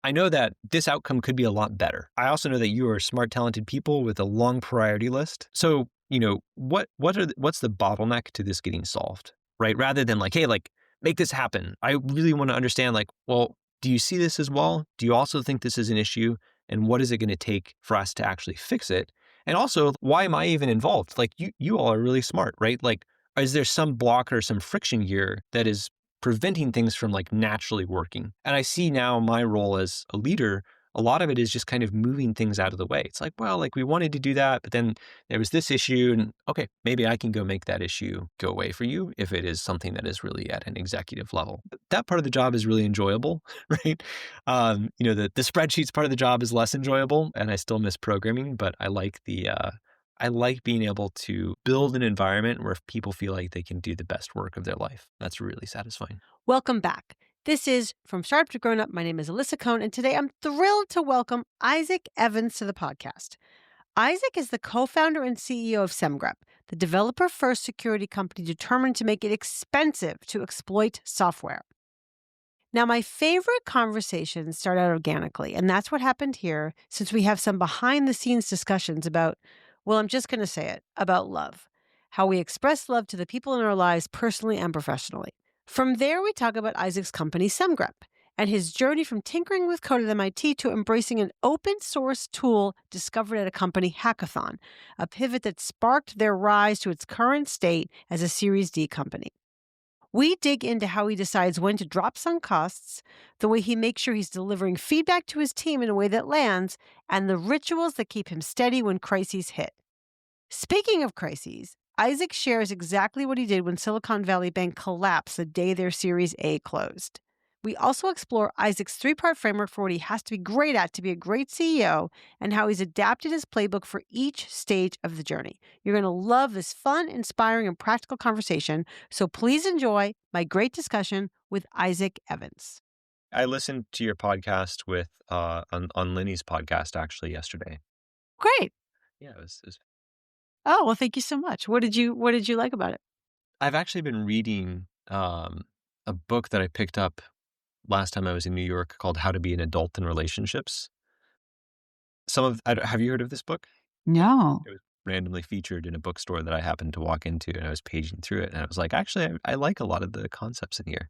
I know that this outcome could be a lot better. I also know that you are smart, talented people with a long priority list. So, what's the bottleneck to this getting solved, right? Rather than like, hey, like make this happen. I really want to understand like, well, do you see this as well? Do you also think this is an issue? And what is it going to take for us to actually fix it? And also, why am I even involved? Like you all are really smart, right? Like, is there some block or some friction here that is preventing things from like naturally working? And I see now my role as a leader, a lot of it is just kind of moving things out of the way. It's like, well, like we wanted to do that, but then there was this issue and okay, maybe I can go make that issue go away for you if it is something that is really at an executive level. But that part of the job is really enjoyable, right? The spreadsheets part of the job is less enjoyable and I still miss programming, but I like I like being able to build an environment where people feel like they can do the best work of their life. That's really satisfying. Welcome back. This is From Startup to Grown Up. My name is Alisa Cohn, and today I'm thrilled to welcome Isaac Evans to the podcast. Isaac is the co-founder and CEO of Semgrep, the developer-first security company determined to make it expensive to exploit software. Now, my favorite conversations start out organically, and that's what happened here since we have some behind-the-scenes discussions about, well, I'm just going to say it, about love, how we express love to the people in our lives personally and professionally. From there, we talk about Isaac's company, Semgrep, and his journey from tinkering with code at MIT to embracing an open source tool discovered at a company hackathon, a pivot that sparked their rise to its current state as a Series D company. We dig into how he decides when to drop some costs, the way he makes sure he's delivering feedback to his team in a way that lands, and the rituals that keep him steady when crises hit. Speaking of crises, Isaac shares exactly what he did when Silicon Valley Bank collapsed the day their Series A closed. We also explore Isaac's 3-part framework for what he has to be great at to be a great CEO and how he's adapted his playbook for each stage of the journey. You're going to love this fun, inspiring, and practical conversation, so please enjoy my great discussion with Isaac Evans. I listened to your podcast with on Lenny's podcast actually yesterday. Great. Yeah, it was. Oh, well, thank you so much. What did you like about it? I've actually been reading a book that I picked up last time I was in New York called How to Be an Adult in Relationships. Have you heard of this book? No. It was randomly featured in a bookstore that I happened to walk into, and I was paging through it, and I was like, actually, I like a lot of the concepts in here.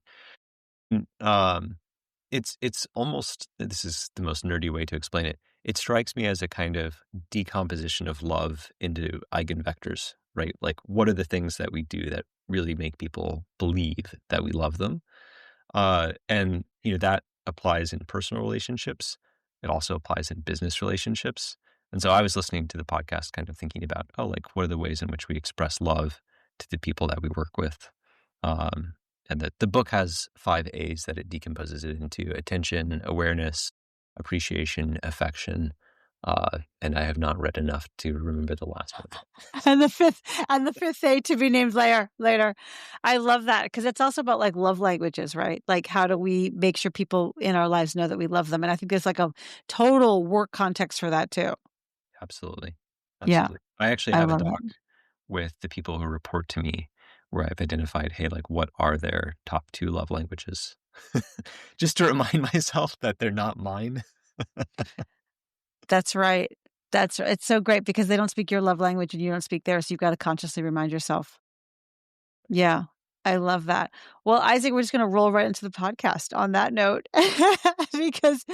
It's almost, this is the most nerdy way to explain it. It strikes me as a kind of decomposition of love into eigenvectors, right? Like, what are the things that we do that really make people believe that we love them? And that applies in personal relationships. It also applies in business relationships. And so I was listening to the podcast kind of thinking about, like, what are the ways in which we express love to the people that we work with? And the book has 5 A's that it decomposes it into: attention, awareness, appreciation, affection. And I have not read enough to remember the last one. And the fifth A to be named later. I love that because it's also about like love languages, right? Like how do we make sure people in our lives know that we love them? And I think there's like a total work context for that too. Absolutely. Yeah. I actually have a doc with the people who report to me where I've identified, hey, like what are their top 2 love languages? Just to remind myself that they're not mine. That's right. It's so great because they don't speak your love language and you don't speak theirs. So you've got to consciously remind yourself. Yeah, I love that. Well, Isaac, we're just going to roll right into the podcast on that note, because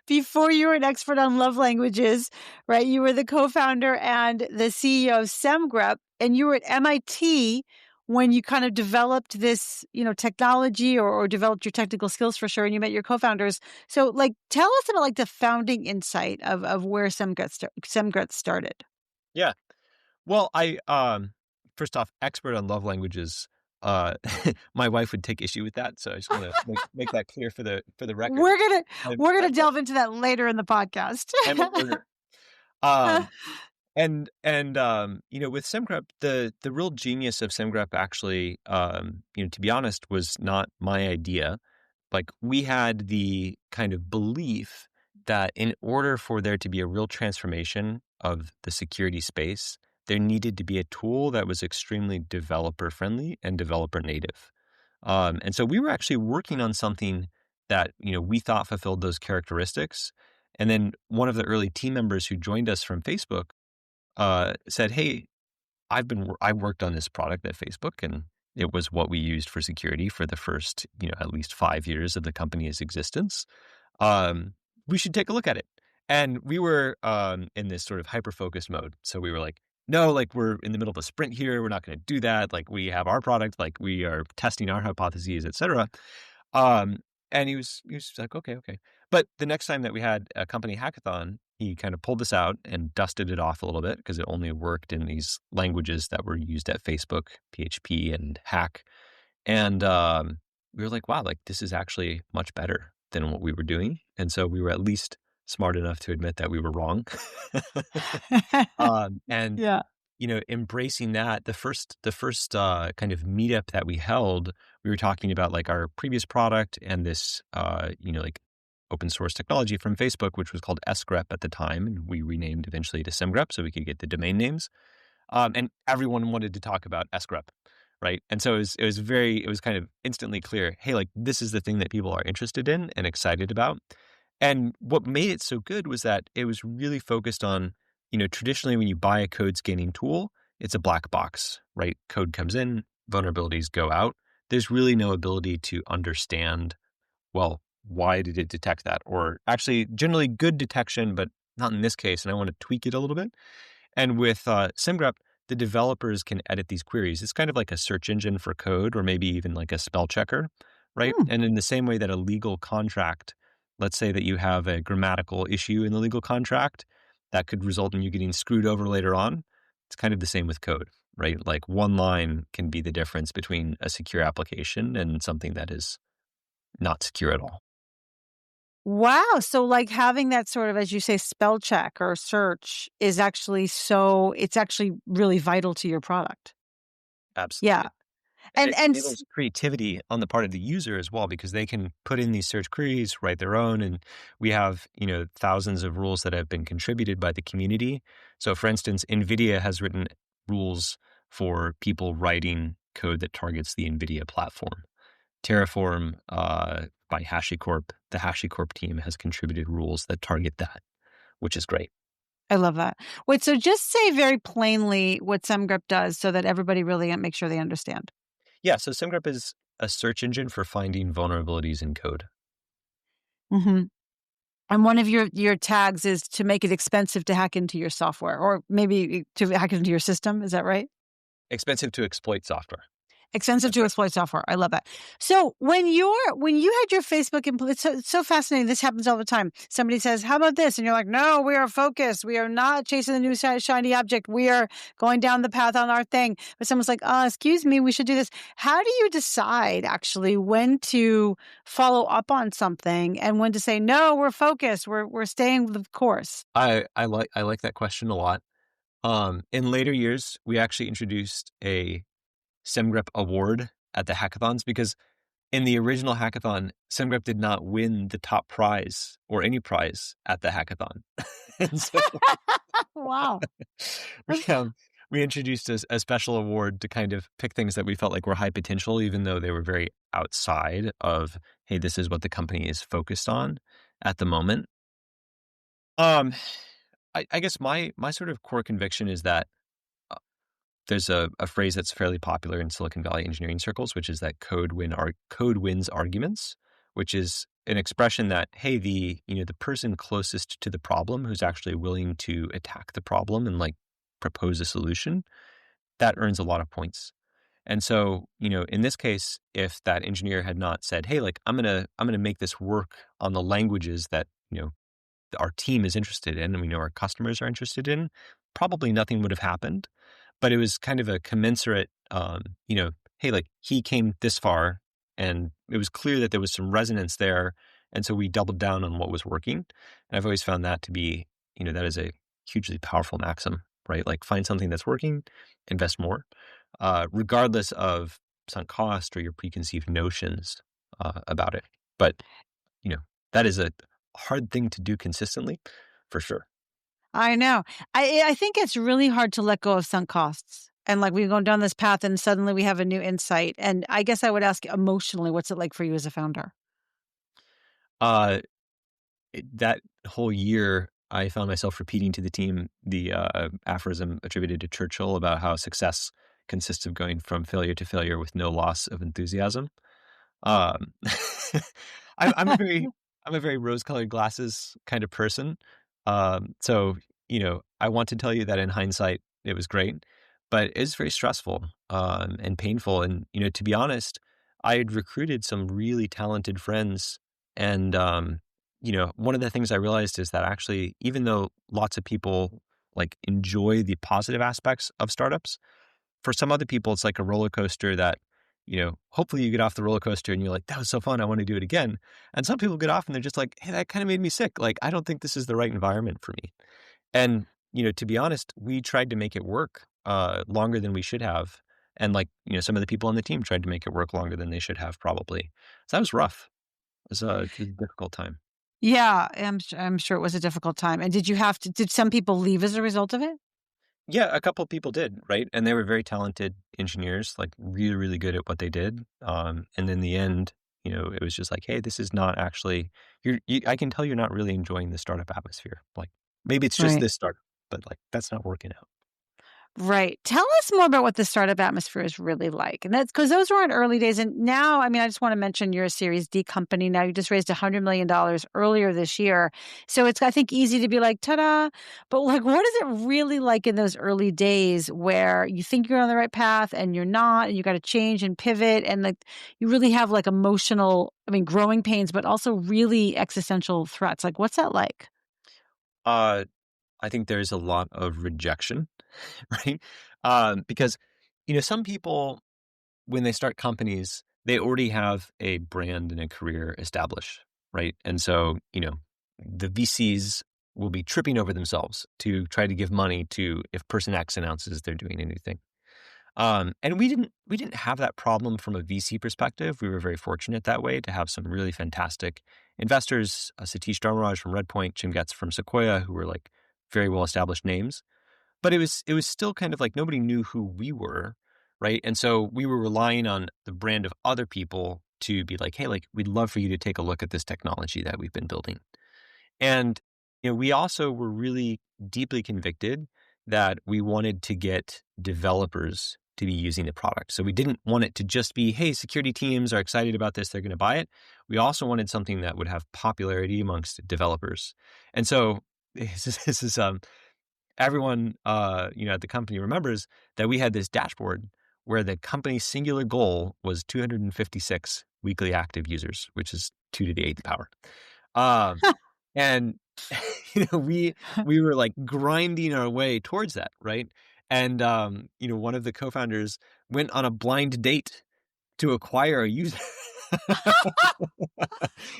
before you were an expert on love languages, right? You were the co-founder and the CEO of Semgrep, and you were at MIT when you kind of developed this, technology or developed your technical skills for sure, and you met your co-founders. So, like, tell us about like the founding insight of where Semgrep started. Yeah. Well, I first off, expert on love languages. My wife would take issue with that, so I just want to make that clear for the record. We're gonna delve into that later in the podcast. I'm a learner. And with Semgrep, the real genius of Semgrep actually, to be honest, was not my idea. Like, we had the kind of belief that in order for there to be a real transformation of the security space, there needed to be a tool that was extremely developer friendly and developer native. And so we were actually working on something that, we thought fulfilled those characteristics. And then one of the early team members who joined us from Facebook said, "Hey, I worked on this product at Facebook, and it was what we used for security for the first, at least 5 years of the company's existence. Um, we should take a look at it." And we were in this sort of hyper focused mode. So we were like, "No, like we're in the middle of a sprint here. We're not going to do that. Like we have our product. Like we are testing our hypotheses, etc." Um, and he was like, "Okay, okay." But the next time that we had a company hackathon, he kind of pulled this out and dusted it off a little bit because it only worked in these languages that were used at Facebook, PHP and Hack. And we were like, "Wow, like this is actually much better than what we were doing." And so we were at least smart enough to admit that we were wrong. And Yeah. embracing that, the first kind of meetup that we held, we were talking about like our previous product and this, like open source technology from Facebook, which was called Sgrep at the time, and we renamed eventually to Semgrep so we could get the domain names. And everyone wanted to talk about Sgrep, right? And so it was kind of instantly clear, hey, like this is the thing that people are interested in and excited about. And what made it so good was that it was really focused on, traditionally when you buy a code scanning tool, it's a black box, right? Code comes in, vulnerabilities go out. There's really no ability to understand, well, why did it detect that? Or actually, generally good detection, but not in this case. And I want to tweak it a little bit. And with Semgrep, the developers can edit these queries. It's kind of like a search engine for code, or maybe even like a spell checker, right? Hmm. And in the same way that a legal contract, let's say that you have a grammatical issue in the legal contract that could result in you getting screwed over later on. It's kind of the same with code, right? Like one line can be the difference between a secure application and something that is not secure at all. Wow. So, like, having that sort of, as you say, spell check or search is actually it's actually really vital to your product. Yeah. Absolutely. And And it and s enables creativity on the part of the user as well, because they can put in these search queries, write their own, and we have, thousands of rules that have been contributed by the community. So for instance, NVIDIA has written rules for people writing code that targets the NVIDIA platform. Terraform by HashiCorp, the HashiCorp team has contributed rules that target that, which is great. I love that. Wait, so just say very plainly what SemGrep does so that everybody really make sure they understand. Yeah, so SimGrep is a search engine for finding vulnerabilities in code. Mhm. And one of your tags is to make it expensive to hack into your software or maybe to hack into your system, is that right? Expensive to exploit software. Expensive That's to right. exploit software. I love that. So when you had your Facebook it's so fascinating. This happens all the time. Somebody says, "How about this?" And you're like, "No, we are focused. We are not chasing the new shiny object. We are going down the path on our thing." But someone's like, excuse me, we should do this." How do you decide actually when to follow up on something and when to say, "No, we're focused. We're staying with the course." I like that question a lot. In later years, we actually introduced a SemGrep award at the hackathons because in the original hackathon, SemGrep did not win the top prize or any prize at the hackathon. And so Wow. we um we introduced a special award to kind of pick things that we felt like were high potential, even though they were very outside of, hey, this is what the company is focused on at the moment. Um, I guess my sort of core conviction is that there's a phrase that's fairly popular in Silicon Valley engineering circles, which is that code wins arguments, which is an expression that, hey, the person closest to the problem who's actually willing to attack the problem and like propose a solution, that earns a lot of points. And so, in this case, if that engineer had not said, hey, like I'm gonna make this work on the languages that, our team is interested in and we know our customers are interested in, probably nothing would have happened. But it was kind of a commensurate, hey, like he came this far and it was clear that there was some resonance there. And so we doubled down on what was working. And I've always found that to be, that is a hugely powerful maxim, right? Like find something that's working, invest more, regardless of sunk cost or your preconceived notions about it. But, you know, that is a hard thing to do consistently for sure. I know. I think it's really hard to let go of sunk costs. And like we're going down this path and suddenly we have a new insight. And I guess I would ask emotionally, what's it like for you as a founder? Uh, that whole year, I found myself repeating to the team the aphorism attributed to Churchill about how success consists of going from failure to failure with no loss of enthusiasm. Um, I'm a very rose-colored glasses kind of person. So, I want to tell you that in hindsight, it was great, but it's very stressful, and painful. And, to be honest, I had recruited some really talented friends. And, one of the things I realized is that actually, even though lots of people like enjoy the positive aspects of startups, for some other people, it's like a roller coaster that, hopefully you get off the roller coaster and you're like, that was so fun. I want to do it again. And some people get off and they're just like, hey, that kind of made me sick. Like, I don't think this is the right environment for me. And, to be honest, we tried to make it work longer than we should have. And like, some of the people on the team tried to make it work longer than they should have probably. So that was rough. It was a difficult time. Yeah, I'm sure it was a difficult time. And did some people leave as a result of it? Yeah, a couple people did, right? And they were very talented engineers, like really, really good at what they did. And in the end, it was just like, hey, this is not actually I can tell you're not really enjoying the startup atmosphere. Like maybe it's just Right. this startup, but like that's not working out. Right. Tell us more about what the startup atmosphere is really like. And that's because those were in early days. And now, I mean, I just want to mention you're a Series D company. Now you just raised $100 million earlier this year. So it's, I think, easy to be like, ta da. But like, what is it really like in those early days where you think you're on the right path and you're not, and you got to change and pivot? And like, you really have like emotional, I mean, growing pains, but also really existential threats. Like, what's that like? Uh, I think there's a lot of rejection, right? Because some people when they start companies, they already have a brand and a career established, right? And so, the VCs will be tripping over themselves to try to give money to if person X announces they're doing anything. And we didn't have that problem from a VC perspective. We were very fortunate that way to have some really fantastic investors, Satish Dharmaraj from Redpoint, Jim Getz from Sequoia, who were like very well established names. But it was still kind of like nobody knew who we were, right? And so we were relying on the brand of other people to be like, "Hey, like we'd love for you to take a look at this technology that we've been building." And we also were really deeply convicted that we wanted to get developers to be using the product. So we didn't want it to just be, "Hey, security teams are excited about this, they're going to buy it." We also wanted something that would have popularity amongst developers. And so this is everyone, at the company remembers that we had this dashboard where the company's singular goal was 256 weekly active users, which is 2 to the 8th power. Um, and, we were like grinding our way towards that, right? And, one of the co-founders went on a blind date to acquire a user.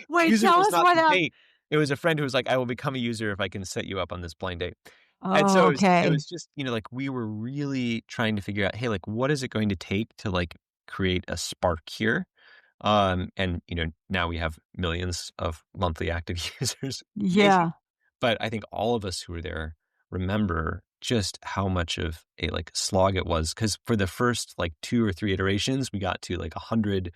Wait, User tell was us not what the happened. date. It was a friend who was like, "I will become a user if I can set you up on this blind date." And so Oh, it was okay. just, like we were really trying to figure out, hey, like what is it going to take to like create a spark here? And now we have millions of monthly active users. Amazing. Yeah. But I think all of us who were there remember just how much of a like slog it was. Cause for the first like 2 or 3 iterations, we got to like 100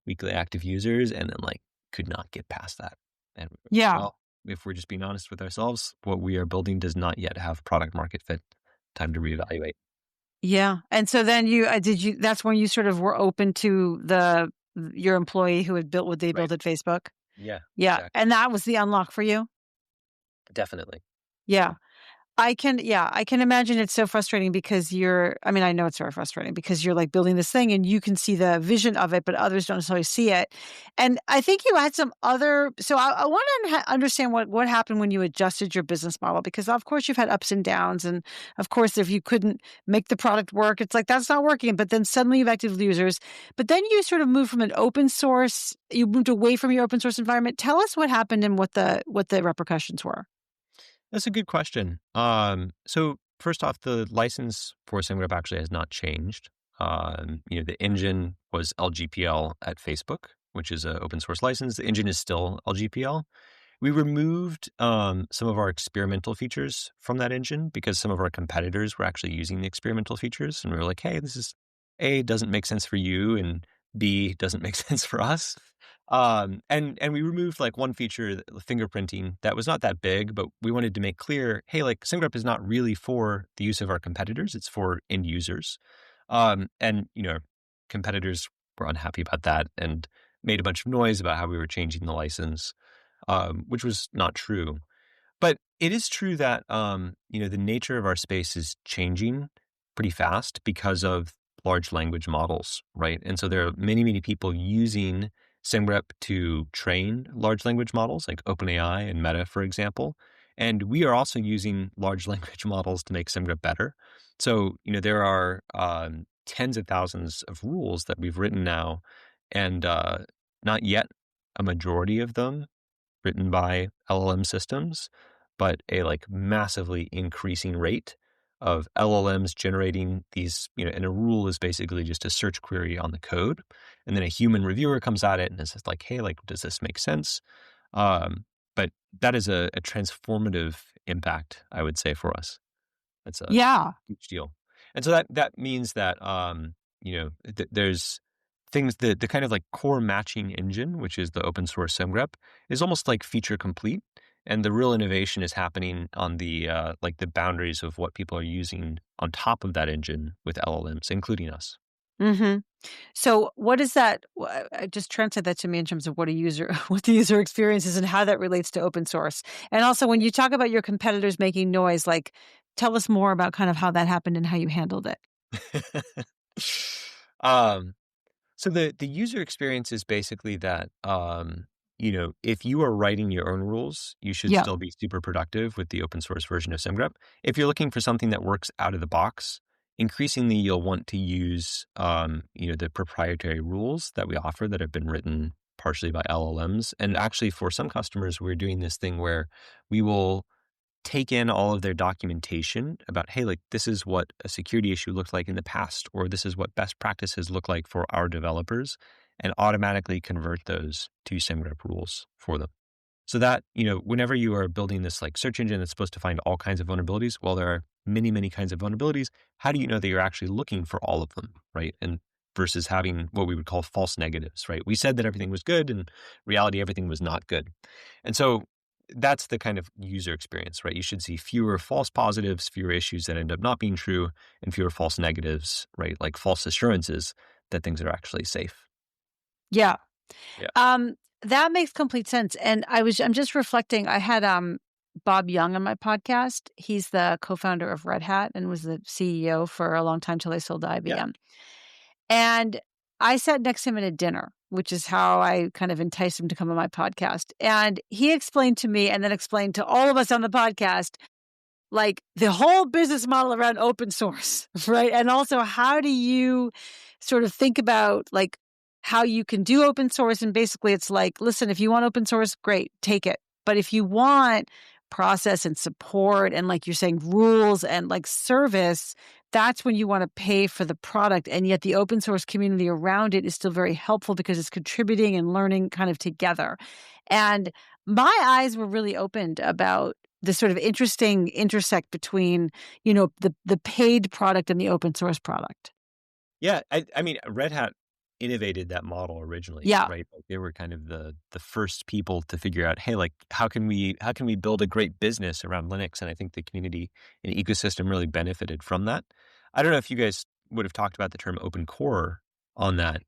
weekly active users and then like could not get past that. And we were like, Yeah. well, if we're just being honest with ourselves, what we are building does not yet have product market fit. Time to reevaluate. Yeah. And so then that's when you sort of were open to your employee who had built what they Right. built at Facebook? Yeah, Yeah. exactly. And that was the unlock for you? Definitely. Yeah. I can imagine it's so frustrating because I mean, I know it's very frustrating because you're like building this thing and you can see the vision of it, but others don't necessarily see it. And I think you had some other, so I want to understand what happened when you adjusted your business model, because of course you've had ups and downs. And of course, if you couldn't make the product work, it's like, that's not working. But then suddenly you've active users, but then you sort of moved from an open source, you moved away from your open source environment. Tell us what happened and what the repercussions were. That's a good question. So first off, the license for Semgrep actually has not changed. The engine was LGPL at Facebook, which is an open source license. The engine is still LGPL. We removed some of our experimental features from that engine because some of our competitors were actually using the experimental features, and we were like, "Hey, this is A, doesn't make sense for you, and B, doesn't make sense for us." And we removed like one feature, the fingerprinting, that was not that big, but we wanted to make clear, hey, like SimGrep is not really for the use of our competitors; it's for end users. And competitors were unhappy about that and made a bunch of noise about how we were changing the license, which was not true. But it is true that, the nature of our space is changing pretty fast because of large language models, right? And so there are many, many people using SimGrep to train large language models like OpenAI and Meta, for example. And we are also using large language models to make SimGrep better. So, there are tens of thousands of rules that we've written now, and not yet a majority of them written by LLM systems, but a like massively increasing rate of LLMs generating these, and a rule is basically just a search query on the code. And then a human reviewer comes at it and is just like, hey, like, does this make sense? But that is a transformative impact, I would say, for us. That's a Yeah. huge deal. And so that means that, there's things that the kind of like core matching engine, which is the open source SemGrep, is almost like feature complete. And the real innovation is happening on the like the boundaries of what people are using on top of that engine with LLMs, including us. Hmm. So what is that? Just translate that to me in terms of what a user, what the user experience is and how that relates to open source. And also when you talk about your competitors making noise, like tell us more about kind of how that happened and how you handled it. um, So the user experience is basically that, if you are writing your own rules, you should Yeah. still be super productive with the open source version of SimGrep. If you're looking for something that works out of the box, increasingly you'll want to use, the proprietary rules that we offer that have been written partially by LLMs. And actually, for some customers, we're doing this thing where we will take in all of their documentation about, hey, like this is what a security issue looked like in the past, or this is what best practices look like for our developers, and automatically convert those to SimGrep rules for them. So that, whenever you are building this like search engine that's supposed to find all kinds of vulnerabilities, well, there are many, many kinds of vulnerabilities. How do you know that you're actually looking for all of them, right? And versus having what we would call false negatives, right? We said that everything was good, and reality, everything was not good. And so that's the kind of user experience, right? You should see fewer false positives, fewer issues that end up not being true, and fewer false negatives, right? Like false assurances that things are actually safe. Yeah. Yeah. Um, that makes complete sense. And I'm just reflecting. I had Bob Young on my podcast. He's the co-founder of Red Hat and was the CEO for a long time till they sold to Yeah. IBM. And I sat next to him at a dinner, which is how I kind of enticed him to come on my podcast. And he explained to me and then explained to all of us on the podcast like the whole business model around open source, right? And also how do you sort of think about like how you can do open source? And basically it's like, listen, if you want open source, great, take it. But if you want process and support and like you're saying, rules and like service, that's when you want to pay for the product. And yet the open source community around it is still very helpful because it's contributing and learning kind of together. And my eyes were really opened about this sort of interesting intersect between, the paid product and the open source product. Yeah, I mean, Red Hat innovated that model originally, Yeah. right? Like, they were kind of the first people to figure out, hey, like how can we build a great business around Linux? And I think the community and ecosystem really benefited from that. I don't know if you guys would have talked about the term open core on that,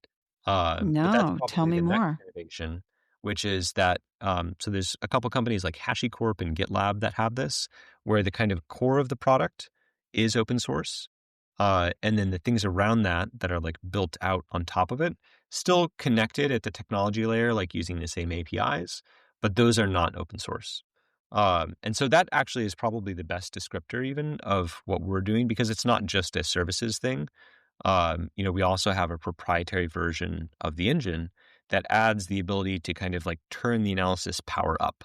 but that's No, tell probably me the next more. innovation, which is that, so there's a couple companies like HashiCorp and GitLab that have this, where the kind of core of the product is open source, and then the things around that that are like built out on top of it, still connected at the technology layer, like using the same APIs, but those are not open source. And so that actually is probably the best descriptor even of what we're doing, because it's not just a services thing. We also have a proprietary version of the engine that adds the ability to kind of like turn the analysis power up.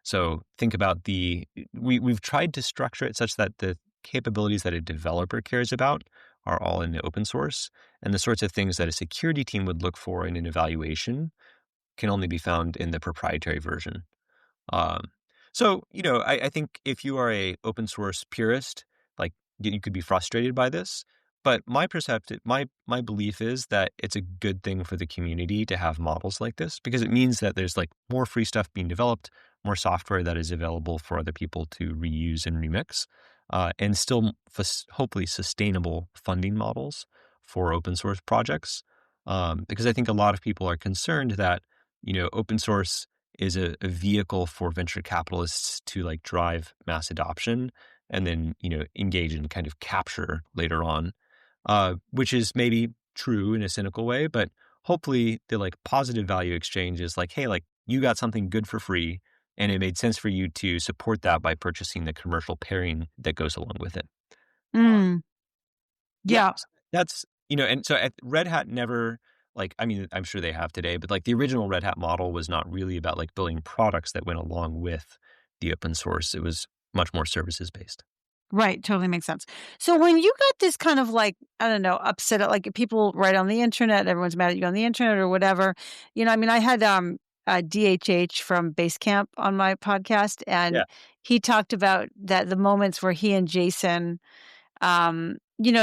So think about we've tried to structure it such that the capabilities that a developer cares about are all in the open source, and the sorts of things that a security team would look for in an evaluation can only be found in the proprietary version. Um, I think if you are a open source purist, like you could be frustrated by this, But my belief is that it's a good thing for the community to have models like this because it means that there's like more free stuff being developed, more software that is available for other people to reuse and remix, and still hopefully sustainable funding models for open source projects. Because I think a lot of people are concerned that, open source is a vehicle for venture capitalists to like drive mass adoption and then, engage in kind of capture later on, which is maybe true in a cynical way, but hopefully the like positive value exchange is like, hey, like you got something good for free and it made sense for you to support that by purchasing the commercial pairing that goes along with it. Um, Mm, yeah, yeah. so that's, and so at Red Hat never like, I mean, I'm sure they have today, but like the original Red Hat model was not really about like building products that went along with the open source. It was much more services based. Right, totally makes sense. So when you got this kind of like, I don't know, upset at like people write on the internet, everyone's mad at you on the internet or whatever. I mean, I had DHH from Basecamp on my podcast, and Yeah. he talked about that the moments where he and Jason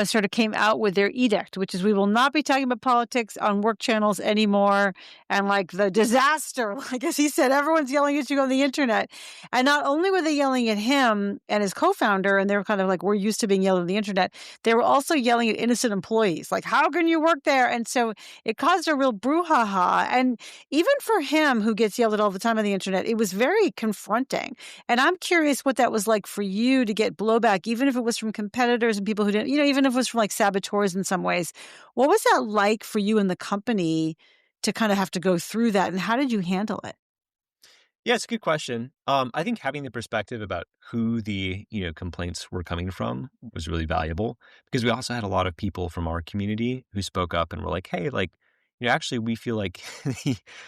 sort of came out with their edict, which is we will not be talking about politics on work channels anymore. And like the disaster, like as he said, everyone's yelling at you on the internet. And not only were they yelling at him and his co-founder, and they were kind of like, we're used to being yelled at on the internet. They were also yelling at innocent employees, like, how can you work there? And so it caused a real brouhaha. And even for him, who gets yelled at all the time on the internet, it was very confronting. And I'm curious what that was like for you to get blowback, even if it was from competitors and people who didn't, even if it was from like saboteurs in some ways. What was that like for you and the company to kind of have to go through that? And how did you handle it? Yeah, it's a good question. I think having the perspective about who the, complaints were coming from was really valuable because we also had a lot of people from our community who spoke up and were like, hey, like, actually, we feel like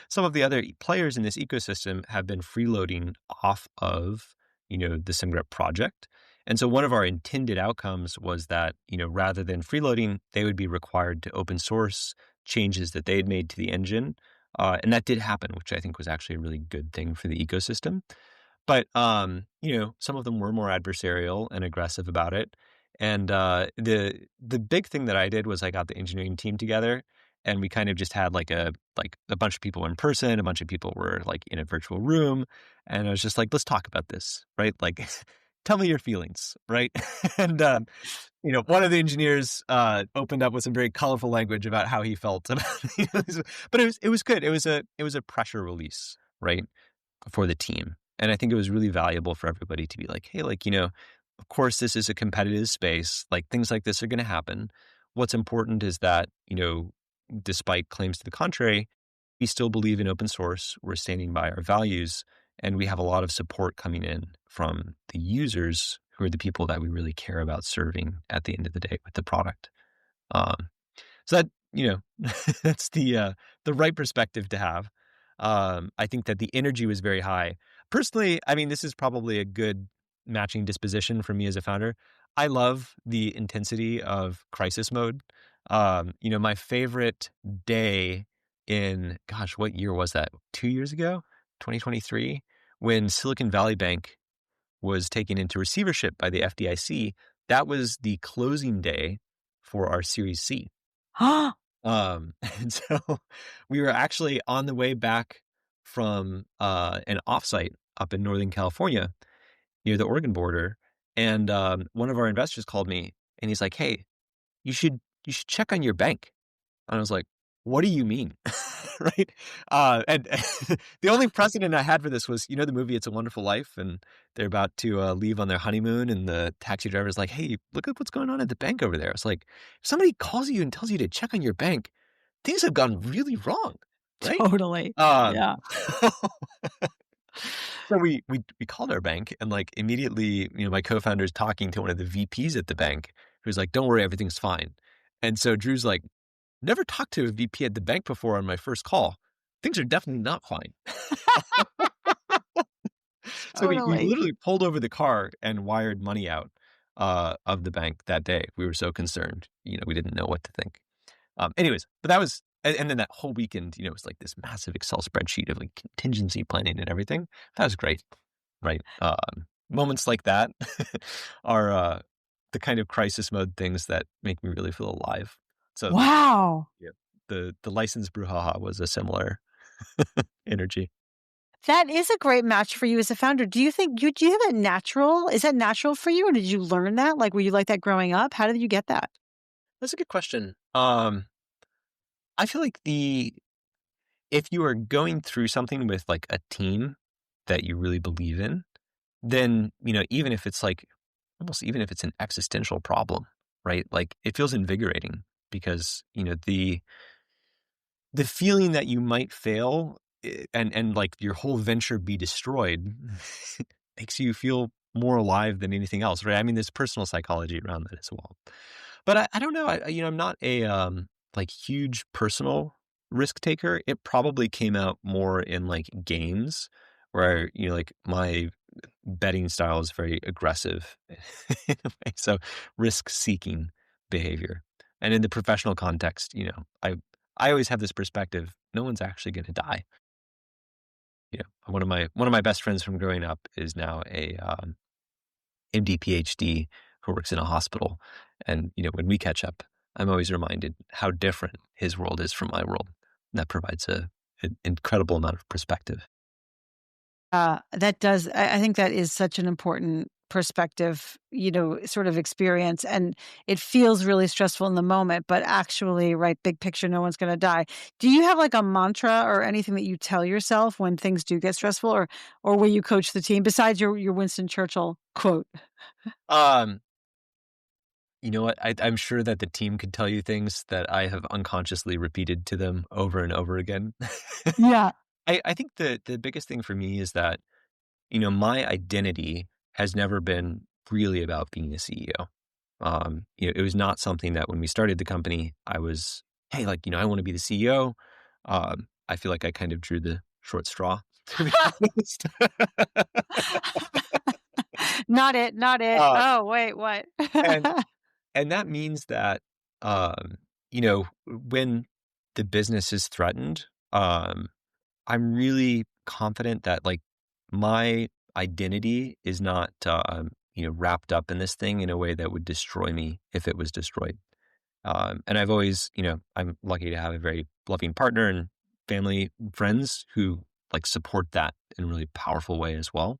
some of the other players in this ecosystem have been freeloading off of, the Semgrep project. And so one of our intended outcomes was that, rather than freeloading, they would be required to open source changes that they had made to the engine, and that did happen, which I think was actually a really good thing for the ecosystem. But, some of them were more adversarial and aggressive about it. And the big thing that I did was I got the engineering team together and we kind of just had like a bunch of people in person, a bunch of people were like in a virtual room. And I was just like, let's talk about this, right? Like, tell me your feelings, right? and one of the engineers opened up with some very colorful language about how he felt about but it was good. It was a pressure release, right, for the team. And I think it was really valuable for everybody to be like, hey, like, of course this is a competitive space. Like things like this are going to happen. What's important is that, despite claims to the contrary, we still believe in open source. We're standing by our values and we have a lot of support coming in from the users who are the people that we really care about serving at the end of the day with the product. Um, so that, that's the right perspective to have. I think that the energy was very high. Personally, I mean, this is probably a good matching disposition for me as a founder. I love the intensity of crisis mode. My favorite day in, gosh, what year was that? 2 years ago, 2023, when Silicon Valley Bank was taken into receivership by the FDIC. That was the closing day for our Series C. And so we were actually on the way back from an offsite up in Northern California near the Oregon border. And one of our investors called me and he's like, hey, you should check on your bank. And I was like, what do you mean? Right. And the only precedent I had for this was, the movie It's a Wonderful Life, and they're about to leave on their honeymoon, and the taxi driver's like, hey, look at what's going on at the bank over there. It's like, if somebody calls you and tells you to check on your bank, things have gone really wrong. Right. Totally. Um, Yeah. so we called our bank and like immediately, my co-founder is talking to one of the VPs at the bank who's like, don't worry, everything's fine. And so Drew's like, never talked to a VP at the bank before on my first call. Things are definitely not fine. So we Totally. literally pulled over the car and wired money out of the bank that day. We were so concerned. We didn't know what to think. Anyways, but that was, and then that whole weekend, it was like this massive Excel spreadsheet of like contingency planning and everything. That was great, right? Moments like that are the kind of crisis mode things that make me really feel alive. So Wow. yeah, the licensed brouhaha was a similar energy. That is a great match for you as a founder. Do you have that natural? Is that natural for you, or did you learn that? Like, were you like that growing up? How did you get that? That's a good question. I feel like the if you are going through something with like a team that you really believe in, then, even if it's like almost even if it's an existential problem, right? Like it feels invigorating because, the feeling that you might fail and like your whole venture be destroyed makes you feel more alive than anything else, right? I mean, there's personal psychology around that as well. But I don't know. I'm not a like huge personal risk taker. It probably came out more in like games where, like my betting style is very aggressive in a way. So risk seeking behavior. And in the professional context, I always have this perspective, no one's actually going to die. One of my best friends from growing up is now a MD PhD who works in a hospital. And, when we catch up, I'm always reminded how different his world is from my world. And that provides an incredible amount of perspective. That does I think that is such an important perspective, sort of experience, and it feels really stressful in the moment, but actually, right, big picture, no one's gonna die. Do you have, like, a mantra or anything that you tell yourself when things do get stressful, or will you coach the team besides your Winston Churchill quote? Um, you know what? I'm sure that the team could tell you things that I have unconsciously repeated to them over and over again. Yeah. I think the biggest thing for me is that, my identity has never been really about being a CEO. It was not something that when we started the company, I was, hey, like, I want to be the CEO. I feel like I kind of drew the short straw, to be honest. Not it, not it. uh, Oh, wait, what? and and that means that, when the business is threatened, I'm really confident that like my identity is not, wrapped up in this thing in a way that would destroy me if it was destroyed. And I've always, I'm lucky to have a very loving partner and family, friends who like support that in a really powerful way as well.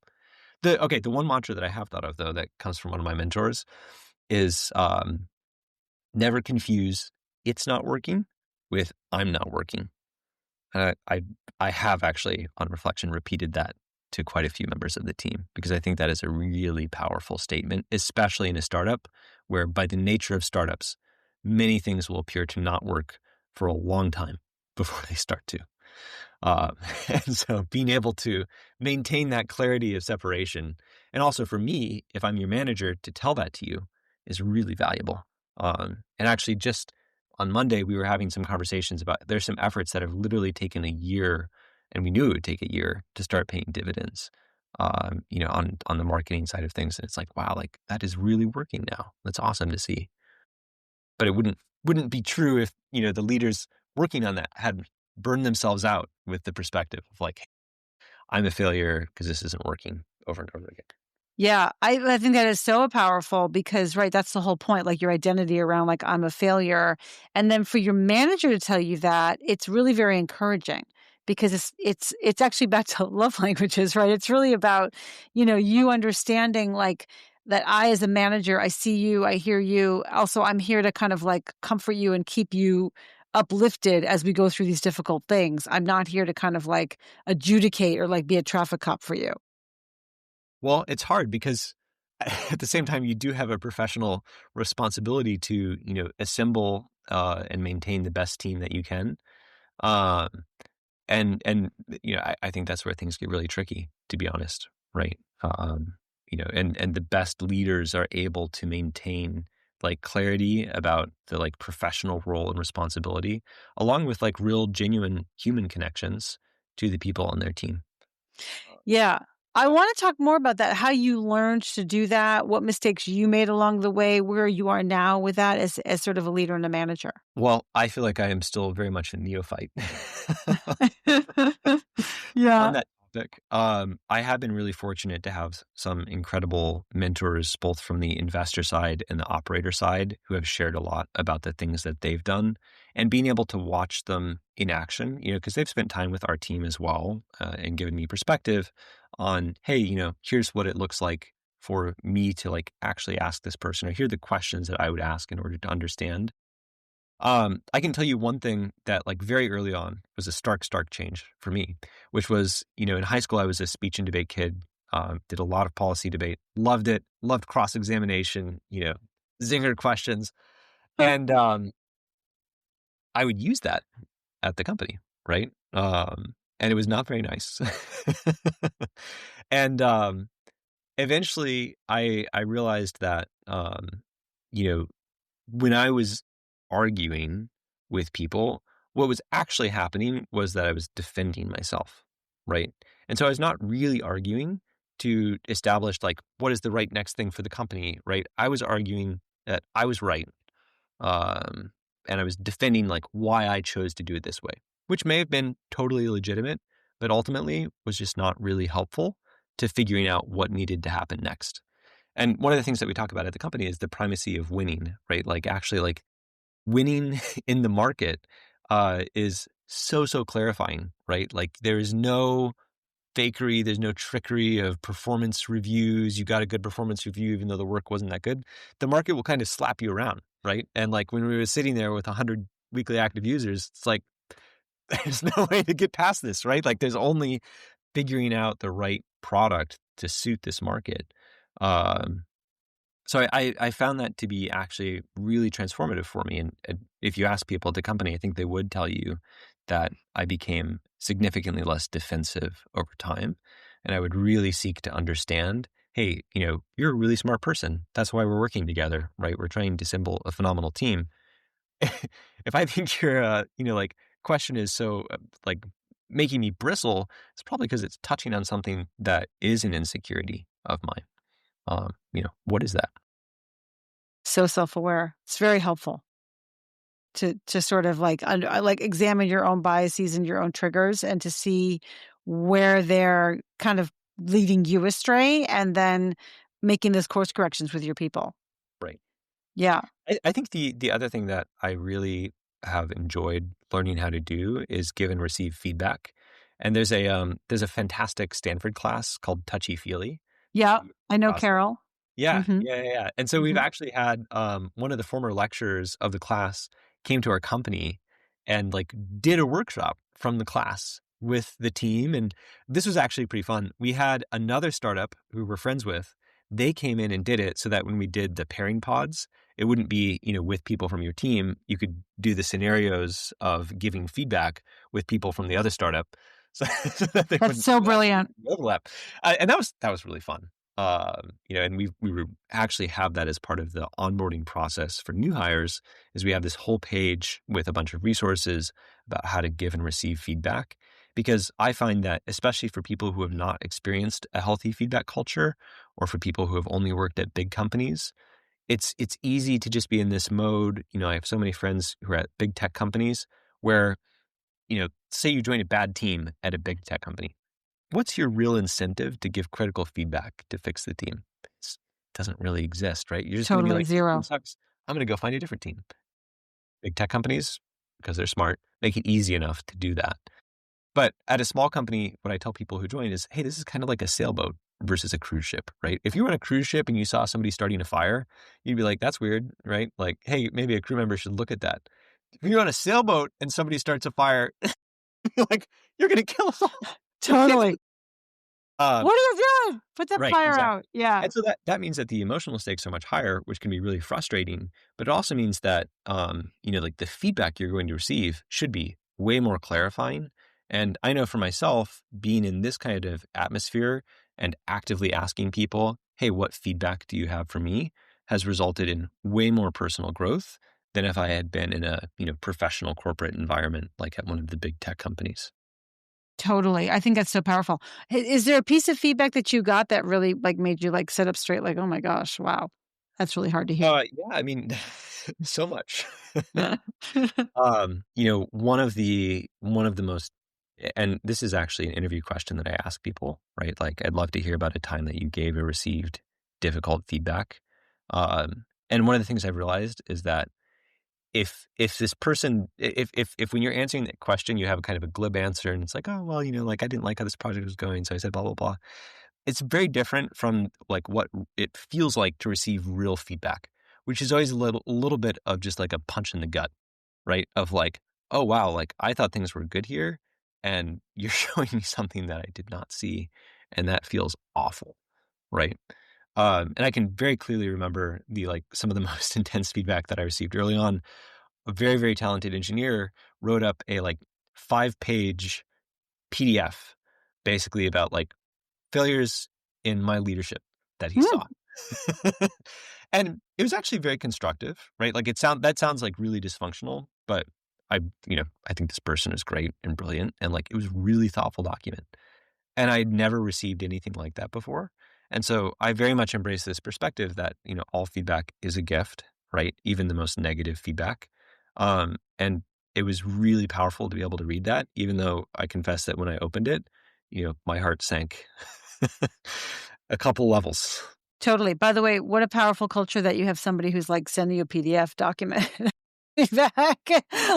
The one mantra that I have thought of though that comes from one of my mentors is never confuse it's not working with I'm not working. And I have actually, on reflection, repeated that to quite a few members of the team because I think that is a really powerful statement, especially in a startup where by the nature of startups, many things will appear to not work for a long time before they start to. Uh, and so being able to maintain that clarity of separation, and also for me, if I'm your manager, to tell that to you is really valuable. And actually, just on Monday, we were having some conversations about there's some efforts that have literally taken a year, and we knew it would take a year to start paying dividends. On the marketing side of things, and it's like, wow, like that is really working now. That's awesome to see. But it wouldn't be true if the leaders working on that had burned themselves out with the perspective of like, I'm a failure because this isn't working over and over again. Yeah, I think that is so powerful because, right, that's the whole point, like, your identity around, like, "I'm a failure," and then for your manager to tell you that, it's really very encouraging because it's actually back to love languages, right? It's really about, you understanding, like, that I as a manager, I see you, I hear you. Also, I'm here to kind of, like, comfort you and keep you uplifted as we go through these difficult things. I'm not here to kind of, like, adjudicate or, like, be a traffic cop for you. Well, it's hard because at the same time, you do have a professional responsibility to, assemble and maintain the best team that you can. Um, and I think that's where things get really tricky, to be honest, right? And the best leaders are able to maintain like clarity about the like professional role and responsibility, along with like real genuine human connections to the people on their team. Yeah. I wanna talk more about that, how you learned to do that, what mistakes you made along the way, where you are now with that as sort of a leader and a manager. Well, I feel like I am still very much a neophyte Yeah. on that. topic. I have been really fortunate to have some incredible mentors, both from the investor side and the operator side, who have shared a lot about the things that they've done and being able to watch them in action, because they've spent time with our team as well, and given me perspective on, hey, here's what it looks like for me to like actually ask this person, or here are the questions that I would ask in order to understand. I can tell you one thing that like very early on was a stark change for me, which was, in high school, I was a speech and debate kid, did a lot of policy debate, loved it, loved cross-examination, zinger questions. And I would use that at the company, right? And it was not very nice. And eventually I realized that, you know, when I was arguing with people, what was actually happening was that I was defending myself, right? And so I was not really arguing to establish like what is the right next thing for the company, right? I was arguing that I was right, um, and I was defending like why I chose to do it this way, which may have been totally legitimate, but ultimately was just not really helpful to figuring out what needed to happen next. And one of the things that we talk about at the company is the primacy of winning, right? Like actually like winning in the market is so clarifying, right? Like there is no fakery, there's no trickery of performance reviews. You got a good performance review, even though the work wasn't that good. The market will kind of slap you around, right? And like when we were sitting there with 100 weekly active users, it's like there's no way to get past this, right? Like there's only figuring out the right product to suit this market. Um, so I found that to be actually really transformative for me. And if you ask people at the company, I think they would tell you that I became significantly less defensive over time. And I would really seek to understand, hey, you're a really smart person. That's why we're working together, right? We're trying to assemble a phenomenal team. If I think your, like question is so like making me bristle, it's probably because it's touching on something that is an insecurity of mine. What is that? So self-aware. It's very helpful to sort of like like examine your own biases and your own triggers and to see where they're kind of leading you astray and then making those course corrections with your people. Right. Yeah. I think the other thing that I really have enjoyed learning how to do is give and receive feedback. And there's a fantastic Stanford class called Touchy Feely. Yeah. I know Carol. Yeah, Mhm. yeah. And so we've Mhm. actually had, one of the former lecturers of the class came to our company and, like, did a workshop from the class with the team, and this was actually pretty fun. We had another startup who we're friends with. They came in and did it so that when we did the pairing pods, it wouldn't be, with people from your team. You could do the scenarios of giving feedback with people from the other startup so so that there That's wouldn't so be that brilliant. overlap. And that was really fun. And we were actually have that as part of the onboarding process for new hires is we have this whole page with a bunch of resources about how to give and receive feedback. Because I find that especially for people who have not experienced a healthy feedback culture or for people who have only worked at big companies, it's easy to just be in this mode. I have so many friends who are at big tech companies where, say you join a bad team at a big tech company. What's your real incentive to give critical feedback to fix the team? It doesn't really exist, right? You're just going to be Totally like, "This team zero. sucks. I'm going to go find a different team." Big tech companies, because they're smart, make it easy enough to do that. But at a small company, what I tell people who join is, hey, this is kind of like a sailboat versus a cruise ship, right? If you were on a cruise ship and you saw somebody starting a fire, you'd be like, that's weird, right? Like, hey, maybe a crew member should look at that. If you're on a sailboat and somebody starts a fire, you're like, you're going to kill us all. You can't do Totally. it. Um, What are you doing? Put that Right, fire exactly. out. Yeah. And so that means that the emotional stakes are much higher, which can be really frustrating, but it also means that, like the feedback you're going to receive should be way more clarifying. And I know for myself, being in this kind of atmosphere and actively asking people, hey, what feedback do you have for me, has resulted in way more personal growth than if I had been in a, professional corporate environment like at one of the big tech companies. Totally. I think that's so powerful. Is there a piece of feedback that you got that really like made you like sit up straight like, "Oh my gosh, wow. That's really hard to hear." Yeah, I mean, so much. One of the most And this is actually an interview question that I ask people, right? Like, I'd love to hear about a time that you gave or received difficult feedback. And one of the things I've realized is that if this person, if when you're answering that question, you have kind of a glib answer and it's like, oh, well, like I didn't like how this project was going. So I said, blah, blah, blah. It's very different from like what it feels like to receive real feedback, which is always a little bit of just like a punch in the gut, right? Of like, oh, wow, like I thought things were good here and you're showing me something that I did not see. And that feels awful, right? And I can very clearly remember some of the most intense feedback that I received early on. A very, very talented engineer wrote up a like 5-page PDF basically about like failures in my leadership that he Hmm. saw. And it was actually very constructive, right? Like that sounds like really dysfunctional, but I, I think this person is great and brilliant. And like, it was really thoughtful document. And I'd never received anything like that before. And so I very much embrace this perspective that, all feedback is a gift, right? Even the most negative feedback. And it was really powerful to be able to read that, even though I confess that when I opened it, my heart sank a couple levels. Totally. By the way, what a powerful culture that you have somebody who's like sending you a PDF document back,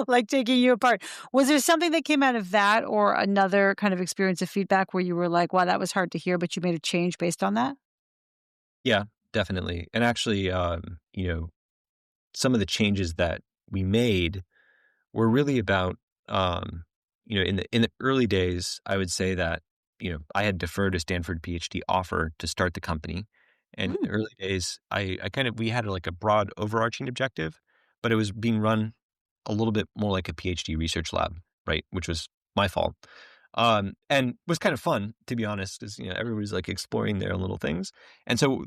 like taking you apart. Was there something that came out of that or another kind of experience of feedback where you were like, wow, that was hard to hear, but you made a change based on that? Yeah, definitely. And actually, some of the changes that we made were really about, in the early days, I would say that, I had deferred a Stanford PhD offer to start the company. And in Mm. the early days, we had like a broad overarching objective, but it was being run a little bit more like a PhD research lab, right? Which was my fault. And was kind of fun, to be honest, because, everybody's like exploring their own little things. And so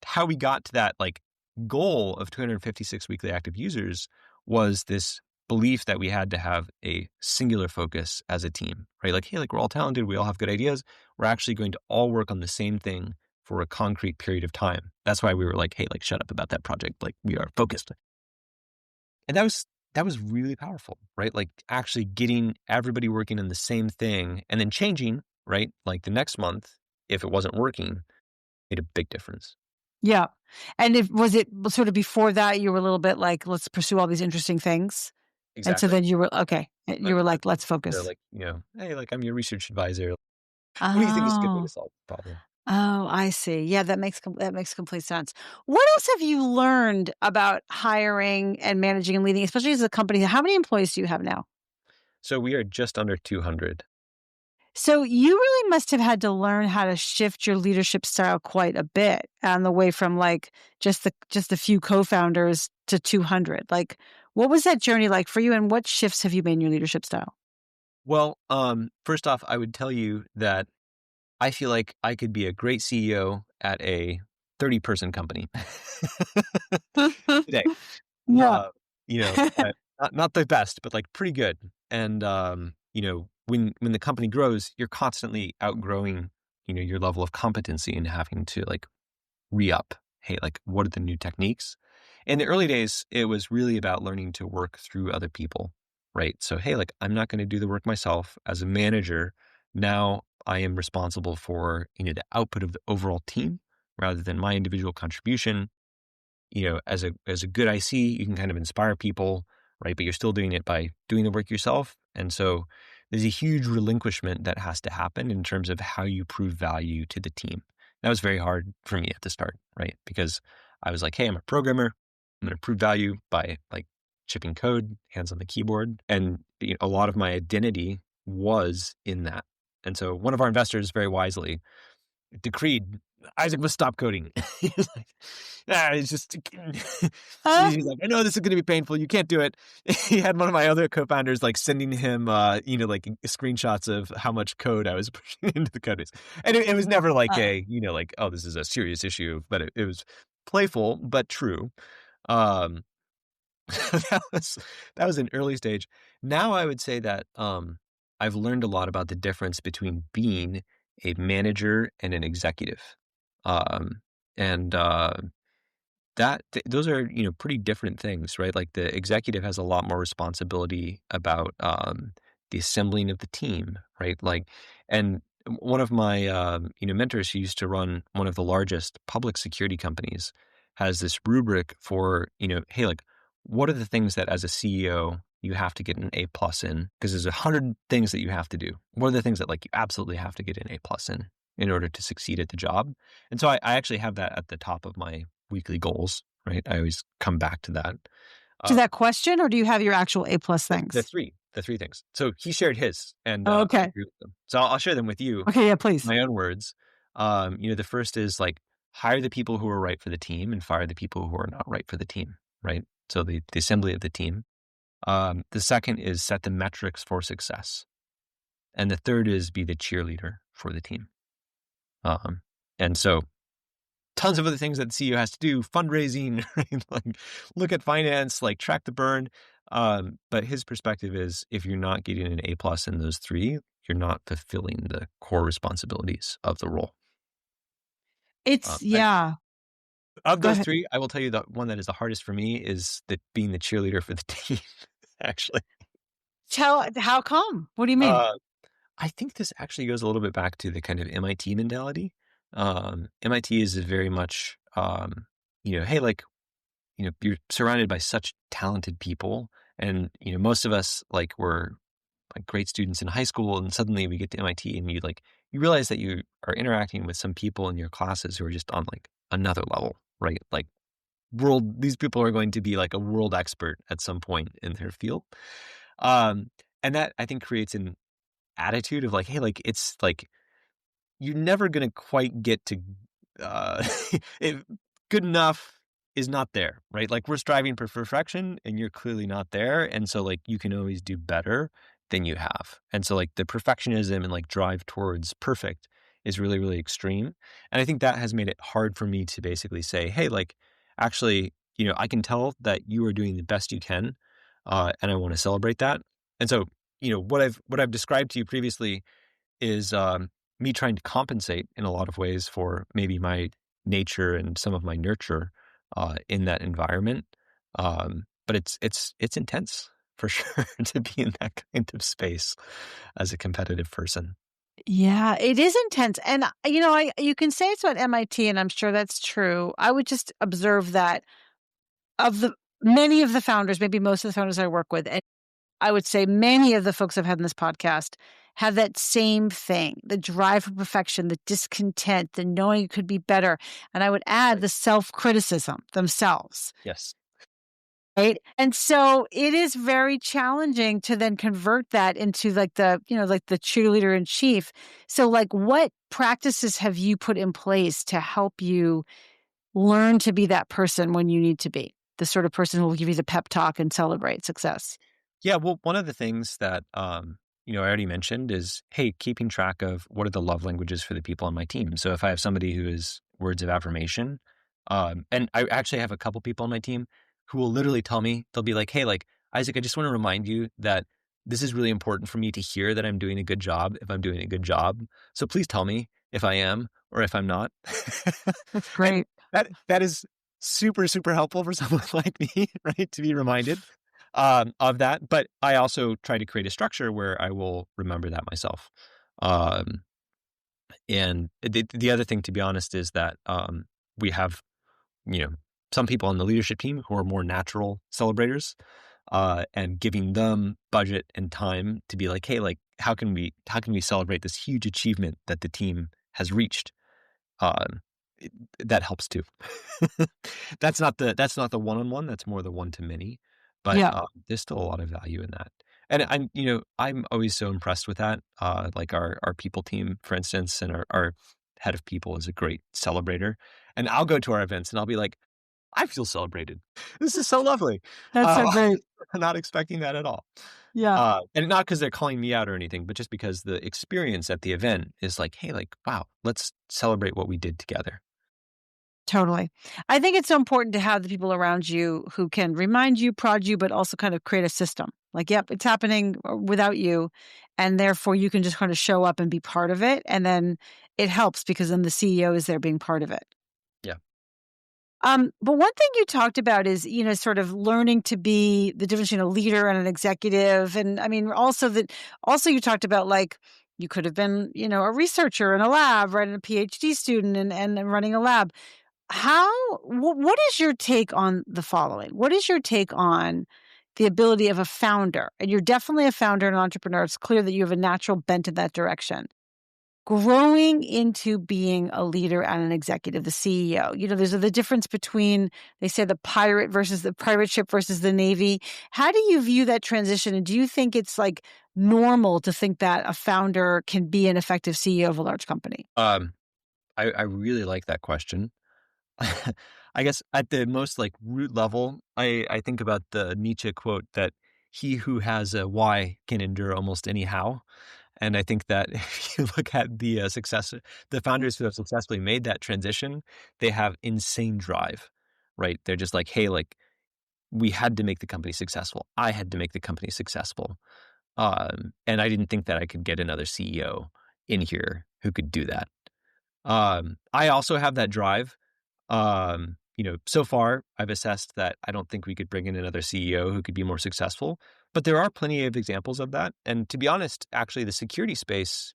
how we got to that like goal of 256 weekly active users was this belief that we had to have a singular focus as a team, right? Like, hey, like we're all talented, we all have good ideas. We're actually going to all work on the same thing for a concrete period of time. That's why we were like, hey, like shut up about that project. Like we are focused. And that was really powerful, right? Like actually getting everybody working on the same thing and then changing, right? Like the next month, if it wasn't working, made a big difference. Yeah. And if was it sort of before that you were a little bit like, let's pursue all these interesting things? And so Exactly. then you were okay. You were like, let's They're focus. like, hey, like I'm your research advisor. What do you think is a good way to Oh. solve the problem? Oh, I see. Yeah, that makes complete sense. What else have you learned about hiring and managing and leading, especially as a company? How many employees do you have now? So we are just under 200. So you really must have had to learn how to shift your leadership style quite a bit on the way from like just a few co-founders to 200. Like what was that journey like for you and what shifts have you made in your leadership style? Well, first off, I would tell you that I feel like I could be a great CEO at a 30-person company today. Yeah. Uh, not the best, but like pretty good. And when the company grows, you're constantly outgrowing, your level of competency and having to like re-up. Hey, like what are the new techniques? In the early days, it was really about learning to work through other people, right? So, hey, like I'm not going to do the work myself as a manager. Now I am responsible for, the output of the overall team rather than my individual contribution. As a good IC, you can kind of inspire people, right? But you're still doing it by doing the work yourself. And so there's a huge relinquishment that has to happen in terms of how you prove value to the team. That was very hard for me at the start, right? Because I was like, hey, I'm a programmer. I'm going to prove value by like chipping code, hands on the keyboard. And a lot of my identity was in that. And so one of our investors very wisely decreed Isaac must stop coding. He was like, it's just, Huh? he's like, I know this is going to be painful. You can't do it. He had one of my other co-founders like sending him, like screenshots of how much code I was pushing into the code base. And it was never like Uh, like, oh, this is a serious issue, but it was playful, but true. Um, that was that was an early stage. Now I would say that I've learned a lot about the difference between being a manager and an executive. Um, and those are, pretty different things, right? Like the executive has a lot more responsibility about the assembling of the team, right? Like, and one of my, mentors who used to run one of the largest public security companies has this rubric for, hey, like, what are the things that as a CEO you have to get an A plus in? Because there's 100 things that you have to do. What are the things that like you absolutely have to get an A plus in order to succeed at the job? And so I actually have that at the top of my weekly goals, right? I always come back to that. To Uh, that question, or do you have your actual A plus the things? three things. So he shared his, and Oh, I okay. agree with them. So I'll share them with you, Okay, yeah, please. my own words. The first is like hire the people who are right for the team and fire the people who are not right for the team, right? So the assembly of the team. The second is set the metrics for success. And the third is be the cheerleader for the team. And so tons of other things that the CEO has to do, fundraising, right? Like look at finance, like track the burn. But his perspective is if you're not getting an A plus in those three, you're not fulfilling the core responsibilities of the role. It's And yeah. of Go those ahead. three, I will tell you the one that is the hardest for me is being the cheerleader for the team, actually. Tell how come? What do you mean? Uh, I think this actually goes a little bit back to the kind of MIT mentality. MIT is very much, hey, like, you're surrounded by such talented people. And, most of us like were like great students in high school. And suddenly we get to MIT and you realize that you are interacting with some people in your classes who are just on like another level, right? Like these people are going to be like a world expert at some point in their field. Um, and that I think creates an attitude of like, hey, like, it's like, you're never gonna quite get to, uh, if good enough is not there, right? Like, we're striving for perfection, and you're clearly not there, and so, like, you can always do better than you have, and so, like, the perfectionism and, like, drive towards perfect is really, really extreme, and I think that has made it hard for me to basically say, "Hey, like, actually, I can tell that you are doing the best you can, and I wanna celebrate that," and so, what I've described to you previously is me trying to compensate in a lot of ways for maybe my nature and some of my nurture in that environment. But it's intense for sure to be in that kind of space as a competitive person. Yeah, it is intense. And you can say it's about MIT, and I'm sure that's true. I would just observe that of the many of the founders, maybe most of the founders I work with, and I would say many of the folks I've had in this podcast have that same thing, the drive for perfection, the discontent, the knowing it could be better. And I would add Right. the self-criticism themselves. Yes. Right? And so it is very challenging to then convert that into like like the cheerleader in chief. So like what practices have you put in place to help you learn to be that person when you need to be? The sort of person who will give you the pep talk and celebrate success. Yeah, well, one of the things that I already mentioned is, hey, keeping track of what are the love languages for the people on my team. So if I have somebody who is words of affirmation, and I actually have a couple people on my team who will literally tell me, they'll be like, hey, like, Isaac, I just want to remind you that this is really important for me to hear that I'm doing a good job if I'm doing a good job. So please tell me if I am or if I'm not. That's And great. that is super, super helpful for someone like me, right? To be reminded of that. But I also try to create a structure where I will remember that myself. Um, and the other thing, to be honest, is that we have, you know, some people on the leadership team who are more natural celebrators, and giving them budget and time to be like, hey, like, how can we celebrate this huge achievement that the team has reached? Um, it that helps too. That's not the one-on-one, that's more the one-to-many, but, Yeah, there's still a lot of value in that. And I'm always so impressed with that, like our people team, for instance, and our head of people is a great celebrator, and I'll go to our events and I'll be like, "I feel celebrated. This is so lovely." that's so Uh, great. I'm not expecting that at all. Yeah, And not because 'cause they're calling me out or anything, but just because the experience at the event is like, "Hey, like, wow, let's celebrate what we did together." totally. I think it's so important to have the people around you who can remind you, prod you, but also kind of create a system. Like, yep, it's happening without you. And therefore you can just kind of show up and be part of it. And then it helps because then the CEO is there being part of it. Yeah. But one thing you talked about is, sort of learning to be the difference between a leader and an executive. And I mean, also you talked about like, you could have been, a researcher in a lab, right? And a PhD student and running a lab. What is your take on the following? What is your take on the ability of a founder? And you're definitely a founder and an entrepreneur. It's clear that you have a natural bent in that direction. Growing into being a leader and an executive, the CEO. There's the difference between, they say, the pirate ship versus the Navy. How do you view that transition? And do you think it's like normal to think that a founder can be an effective CEO of a large company? I really like that question. I guess at the most like root level, I think about the Nietzsche quote that he who has a why can endure almost any how. And I think that if you look at the founders who have successfully made that transition, they have insane drive, right? They're just like, hey, like we had to make the company successful. I had to make the company successful. And I didn't think that I could get another CEO in here who could do that. I also have that drive. So far I've assessed that I don't think we could bring in another CEO who could be more successful, but there are plenty of examples of that. And to be honest, actually the security space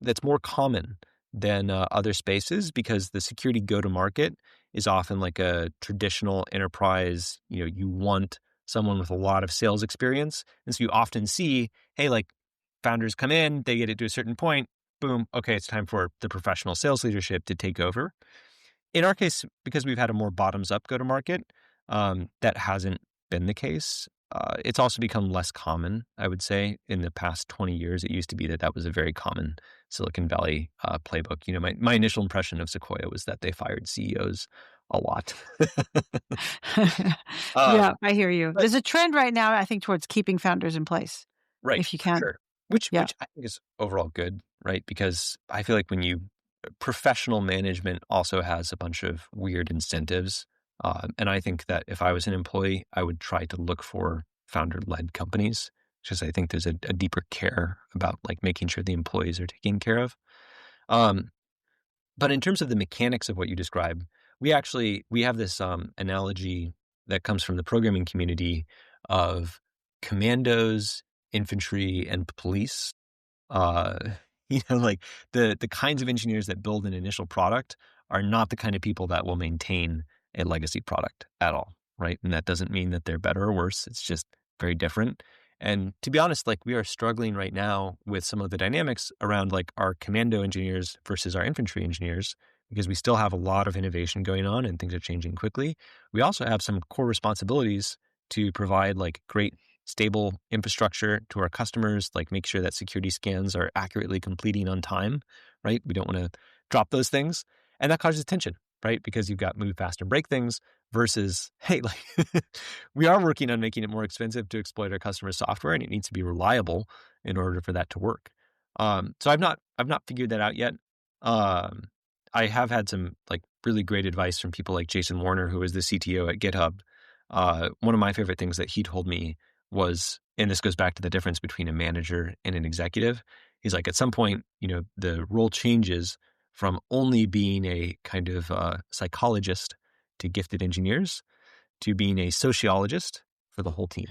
that's more common than other spaces because the security go-to-market is often like a traditional enterprise. You want someone with a lot of sales experience. And so you often see, hey, like founders come in, they get it to a certain point, boom, okay, it's time for the professional sales leadership to take over. In our case, because we've had a more bottoms-up go-to-market, that hasn't been the case. It's also become less common, I would say. In the past 20 years, it used to be that was a very common Silicon Valley playbook. My initial impression of Sequoia was that they fired CEOs a lot. Yeah, Um, I hear you. but There's a trend right now, I think, towards keeping founders in place, right, if you for can. sure. Which Yeah. which I think is overall good, right? Because I feel like professional management also has a bunch of weird incentives. And I think that if I was an employee, I would try to look for founder-led companies because I think there's a deeper care about like making sure the employees are taken care of. Um, but in terms of the mechanics of what you described, we have this analogy that comes from the programming community of commandos, infantry, and police. Uh, like the kinds of engineers that build an initial product are not the kind of people that will maintain a legacy product at all, right? And that doesn't mean that they're better or worse. It's just very different. And to be honest, like we are struggling right now with some of the dynamics around like our commando engineers versus our infantry engineers because we still have a lot of innovation going on and things are changing quickly. We also have some core responsibilities to provide like great stable infrastructure to our customers, like make sure that security scans are accurately completing on time, right? We don't want to drop those things. And that causes tension, right? Because you've got move fast and break things versus, hey, like we are working on making it more expensive to exploit our customers' software and it needs to be reliable in order for that to work. So I've not figured that out yet. Um, I have had some like really great advice from people like Jason Warner, who is the CTO at GitHub. One of my favorite things that he told me was, and this goes back to the difference between a manager and an executive. He's like, at some point, the role changes from only being a kind of psychologist to gifted engineers to being a sociologist for the whole team,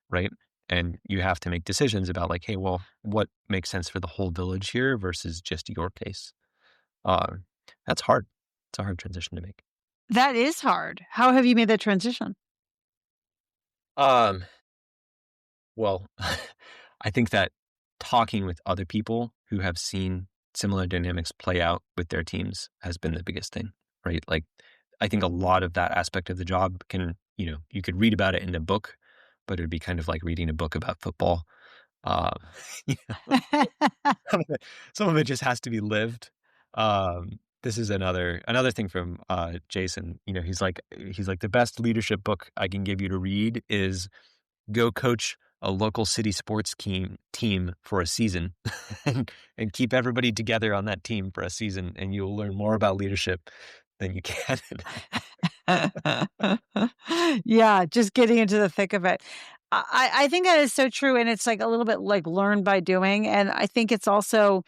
right? And you have to make decisions about like, hey, well, what makes sense for the whole village here versus just your case? Uh, that's hard. It's a hard transition to make. That is hard. How have you made that transition? Um, Well, I think that talking with other people who have seen similar dynamics play out with their teams has been the biggest thing, right? Like, I think a lot of that aspect of the job you could read about it in a book, but it would be kind of like reading a book about football. Um, you know, some of it just has to be lived. This is another thing from Jason. He's like the best leadership book I can give you to read is go coach a local city sports team for a season and keep everybody together on that team for a season, and you'll learn more about leadership than you can. Yeah, just getting into the thick of it. I think that is so true, and it's like a little bit like learn by doing, and I think it's also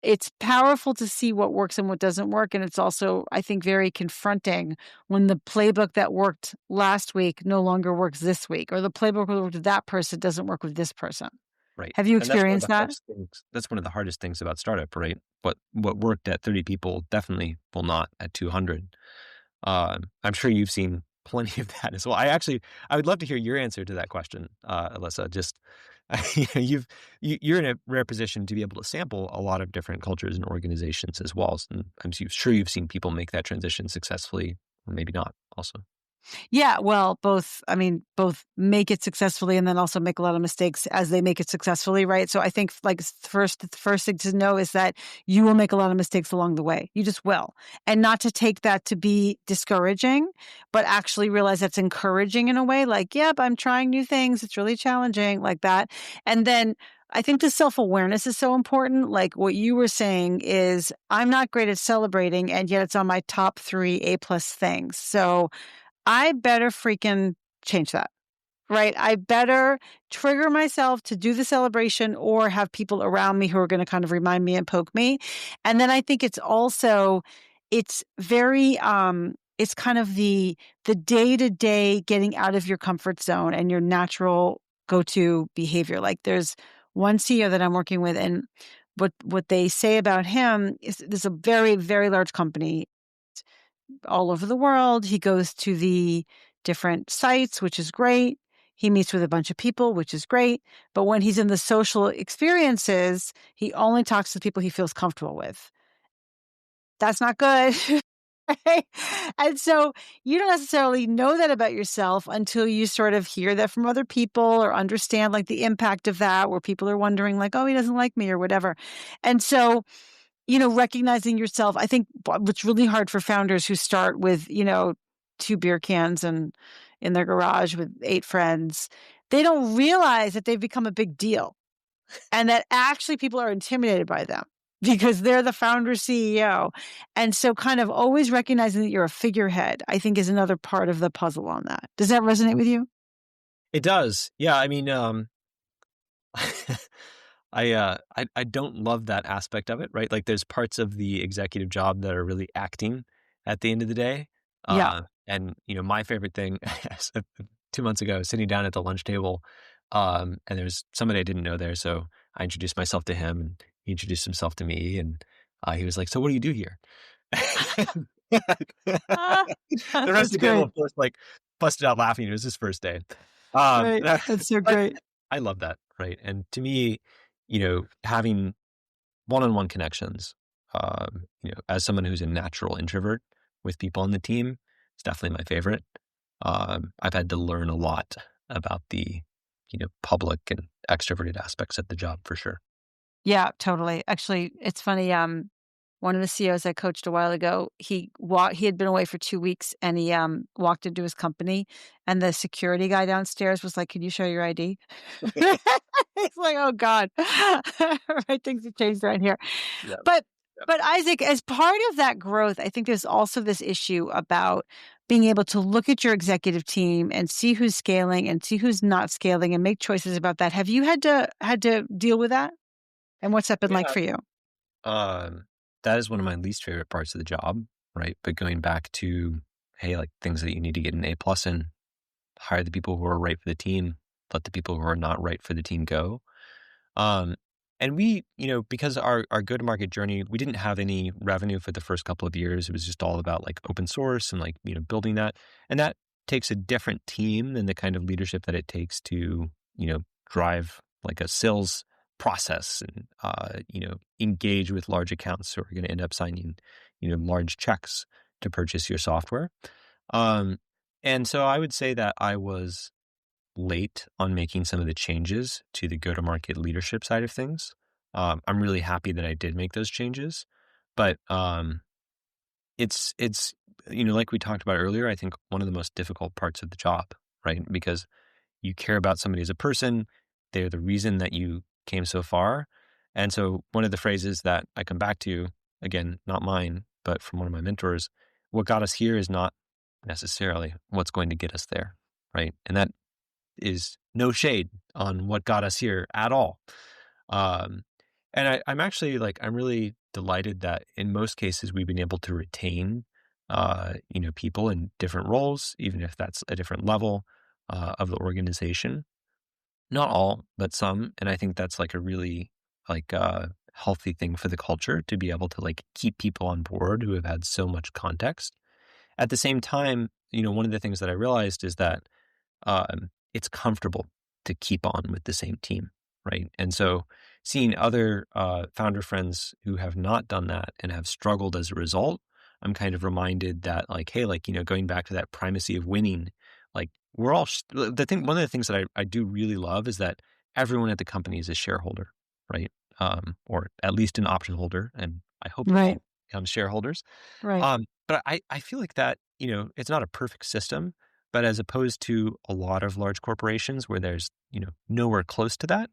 it's powerful to see what works and what doesn't work, and it's also, I think, very confronting when the playbook that worked last week no longer works this week, or the playbook that worked with that person doesn't work with this person. Right. Have you And that's one of experienced the that? hardest things. That's one of the hardest things about startup, right? What worked at 30 people definitely will not at 200. I'm sure you've seen plenty of that as well. I would love to hear your answer to that question, Alyssa. Just you know, you're in a rare position to be able to sample a lot of different cultures and organizations as well. And sure you've seen people make that transition successfully, or maybe not. Also, Yeah, well, both make it successfully and then also make a lot of mistakes as they make it successfully, right? So I think like the first thing to know is that you will make a lot of mistakes along the way. You just will. And not to take that to be discouraging, but actually realize that's encouraging in a way like, yep, I'm trying new things. It's really challenging like that. And then I think the self-awareness is so important. Like what you were saying is I'm not great at celebrating and yet it's on my top 3 A+ things. So I better freaking change that, right? I better trigger myself to do the celebration or have people around me who are gonna kind of remind me and poke me. And then I think it's also it's very, it's kind of the day-to-day getting out of your comfort zone and your natural go-to behavior. Like, there's one CEO that I'm working with, and what they say about him is there's a very, very large company all over the world. He goes to the different sites, which is great. He meets with a bunch of people, which is great. But when he's in the social experiences, he only talks to people he feels comfortable with. That's not good. Right? And so you don't necessarily know that about yourself until you sort of hear that from other people or understand like the impact of that, where people are wondering, like, oh, he doesn't like me or whatever. And so recognizing yourself, I think what's really hard for founders who start with, 2 beer cans and in their garage with 8 friends, they don't realize that they've become a big deal and that actually people are intimidated by them because they're the founder CEO. And so kind of always recognizing that you're a figurehead, I think is another part of the puzzle on that. Does that resonate with you? it does. Yeah, I mean, I don't love that aspect of it, right? Like there's parts of the executive job that are really acting at the end of the day. Yeah. And my favorite thing 2 months ago, I was sitting down at the lunch table, and there's somebody I didn't know there. So I introduced myself to him and he introduced himself to me. And he was like, "So what do you do here?" Ah, The rest that's of the table, great. of course, like busted out laughing. It was his first day. Um, Right. That's so but great. I love that, right? And to me, having one-on-one connections, as someone who's a natural introvert with people on the team, it's definitely my favorite. I've had to learn a lot about the, public and extroverted aspects of the job for sure. Yeah, totally. Actually, it's funny, one of the CEOs I coached a while ago, he had been away for 2 weeks and he, walked into his company and the security guy downstairs was like, "Can you show your ID?" It's like, "Oh god." Right, things have changed around here. Yeah. But Yeah. but Isaac, as part of that growth, I think there's also this issue about being able to look at your executive team and see who's scaling and see who's not scaling and make choices about that. Have you had to deal with that? And what's that been like Yeah. for you? Um, that is one of my least favorite parts of the job, right? But going back to, hey, like things that you need to get an A+ in, hire the people who are right for the team, let the people who are not right for the team go. Um, and we, because our go-to-market journey, we didn't have any revenue for the first couple of years. It was just all about like open source and like, building that. And that takes a different team than the kind of leadership that it takes to, drive like a sales process and, engage with large accounts who are going to end up signing, large checks to purchase your software. Um, and so I would say that I was late on making some of the changes to the go-to-market leadership side of things. I'm really happy that I did make those changes, but it's like we talked about earlier. I think one of the most difficult parts of the job, right? Because you care about somebody as a person, they're the reason that you came so far, and so one of the phrases that I come back to, again, not mine, but from one of my mentors, what got us here is not necessarily what's going to get us there, right? And that is no shade on what got us here at all. Um, And I'm actually like, I'm really delighted that in most cases we've been able to retain, people in different roles, even if that's a different level of the organization. Not all, but some. And I think that's like a really healthy thing for the culture to be able to like keep people on board who have had so much context. At the same time, one of the things that I realized is that it's comfortable to keep on with the same team, right? And so seeing other founder friends who have not done that and have struggled as a result, I'm kind of reminded that like, hey, like, going back to that primacy of winning, like we're all, one of the things that I do really love is that everyone at the company is a shareholder, right? Or at least an option holder. And I hope we Right. all become shareholders. Right. But I feel like that, it's not a perfect system, but as opposed to a lot of large corporations where there's, nowhere close to that,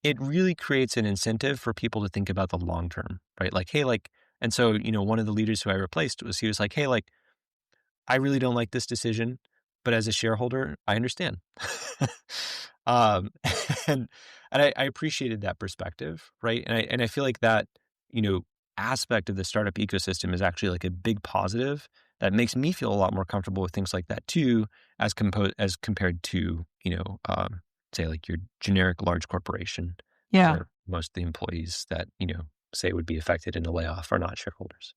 it really creates an incentive for people to think about the long term, right? Like, hey, like, and so, one of the leaders who I replaced he was like, hey, like, I really don't like this decision, but as a shareholder, I understand. um, and I appreciated that perspective, right? And I feel like that, you know, aspect of the startup ecosystem is actually like a big positive that makes me feel a lot more comfortable with things like that too, as compared to, say like your generic large corporation Yeah. where most of the employees that, say would be affected in a layoff are not shareholders.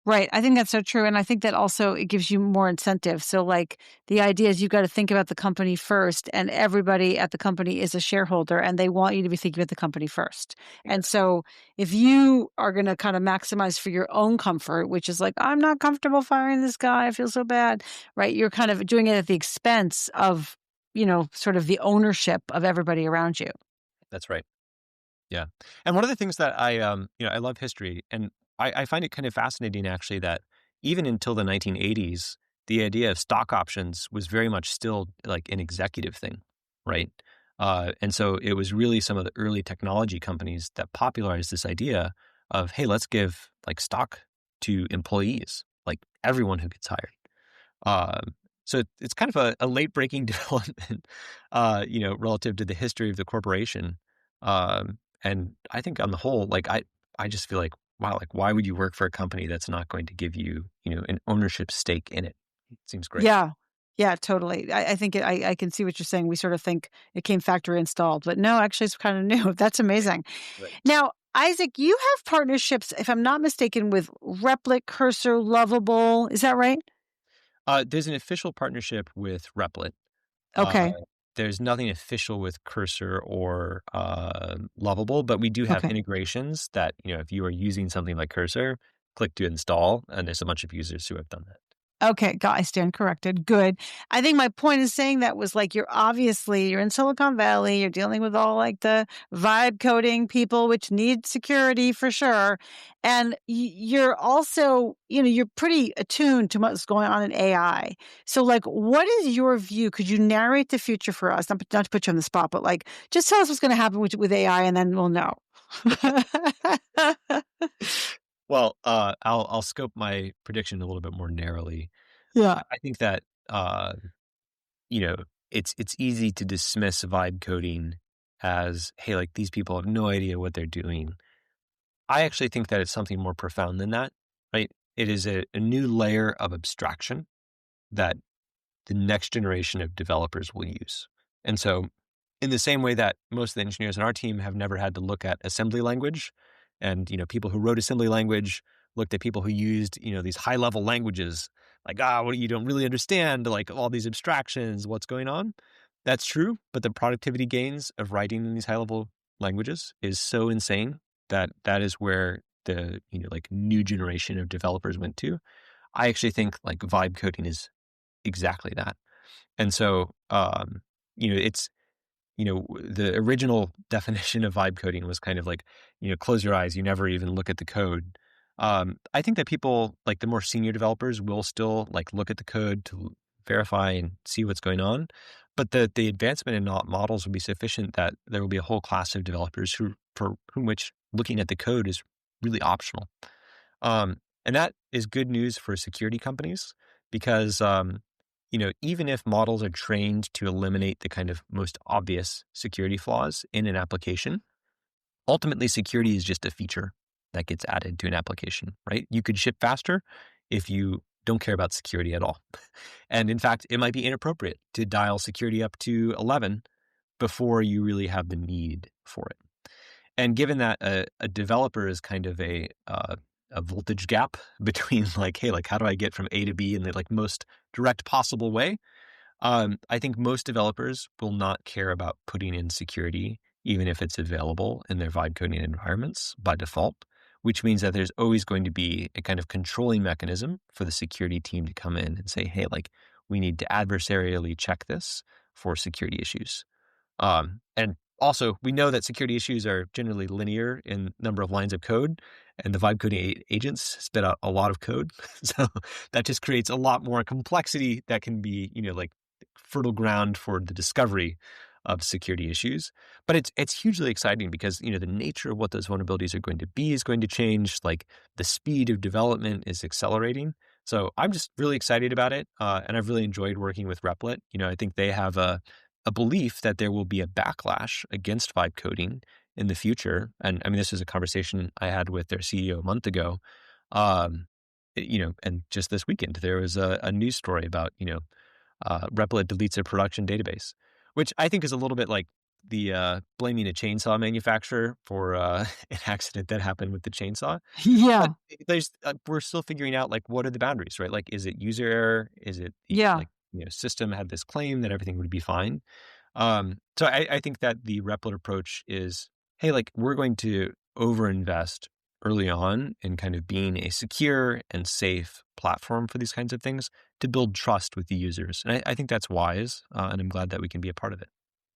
Right. I think that's so true. And I think that also it gives you more incentive. So, like, the idea is you've got to think about the company first, and everybody at the company is a shareholder and they want you to be thinking about the company first. And so, if you are going to kind of maximize for your own comfort, which is like, I'm not comfortable firing this guy, I feel so bad, right? You're kind of doing it at the expense of, sort of the ownership of everybody around you. That's right. Yeah. And one of the things that I love history and I find it kind of fascinating actually that even until the 1980s, the idea of stock options was very much still like an executive thing, right? And so it was really some of the early technology companies that popularized this idea of, hey, let's give like stock to employees, like everyone who gets hired. So it's kind of a late breaking development, relative to the history of the corporation. And I think on the whole, like I just feel like, wow, like why would you work for a company that's not going to give you, an ownership stake in it? It seems great. Yeah. Yeah, totally. I think I can see what you're saying. We sort of think it came factory installed, but no, actually, it's kind of new. That's amazing. Right. Now, Isaac, you have partnerships, if I'm not mistaken, with Replit, Cursor, Lovable. Is that right? There's an official partnership with Replit. Uh, Okay. there's nothing official with Cursor or Lovable, but we do have Okay. integrations that, if you are using something like Cursor, click to install, and there's a bunch of users who have done that. Okay, I stand corrected. Good. I think my point in saying that was like you're in Silicon Valley, you're dealing with all like the vibe coding people, which need security for sure. And you're also, you're pretty attuned to what's going on in AI. So, like, what is your view? Could you narrate the future for us? Not to put you on the spot, but like, just tell us what's going to happen with AI and then we'll know. Well, I'll scope my prediction a little bit more narrowly. Yeah. I think that you know, it's easy to dismiss vibe coding as, hey, like these people have no idea what they're doing. I actually think that it's something more profound than that, right? It is a new layer of abstraction that the next generation of developers will use. And so in the same way that most of the engineers in our team have never had to look at assembly language and, people who wrote assembly language looked at people who used, these high level languages like, what you don't really understand, like all these abstractions, what's going on. That's true. But the productivity gains of writing in these high level languages is so insane that that is where the, like new generation of developers went to. I actually think like vibe coding is exactly that. And so, it's the original definition of vibe coding was kind of like, close your eyes, you never even look at the code. I think that people like the more senior developers will still like look at the code to verify and see what's going on. But the advancement in models will be sufficient that there will be a whole class of developers for whom which looking at the code is really optional. And that is good news for security companies because, even if models are trained to eliminate the kind of most obvious security flaws in an application, ultimately security is just a feature that gets added to an application, right? You could ship faster if you don't care about security at all. And in fact, it might be inappropriate to dial security up to 11 before you really have the need for it. And given that a developer is kind of a voltage gap between like, hey, like how do I get from A to B in the like most direct possible way? I think most developers will not care about putting in security, even if it's available in their vibe coding environments by default, which means that there's always going to be a kind of controlling mechanism for the security team to come in and say, hey, like we need to adversarially check this for security issues. And also, we know that security issues are generally linear in number of lines of code, and the vibe coding agents spit out a lot of code. So that just creates a lot more complexity that can be, like fertile ground for the discovery of security issues. But it's hugely exciting because, the nature of what those vulnerabilities are going to be is going to change. Like the speed of development is accelerating. So I'm just really excited about it. And I've really enjoyed working with Replit. I think they have a belief that there will be a backlash against vibe coding in the future. And I mean, this is a conversation I had with their CEO a month ago. Um, and just this weekend, there was a news story about, Replit deletes their production database, which I think is a little bit like the blaming a chainsaw manufacturer for an accident that happened with the chainsaw. But Yeah. we're still figuring out like what are the boundaries, right? Like, is it user error? Is it the Yeah. like system had this claim that everything would be fine? So I think that the Replit approach is, hey, like we're going to overinvest early on in kind of being a secure and safe platform for these kinds of things to build trust with the users. And I think that's wise, and I'm glad that we can be a part of it.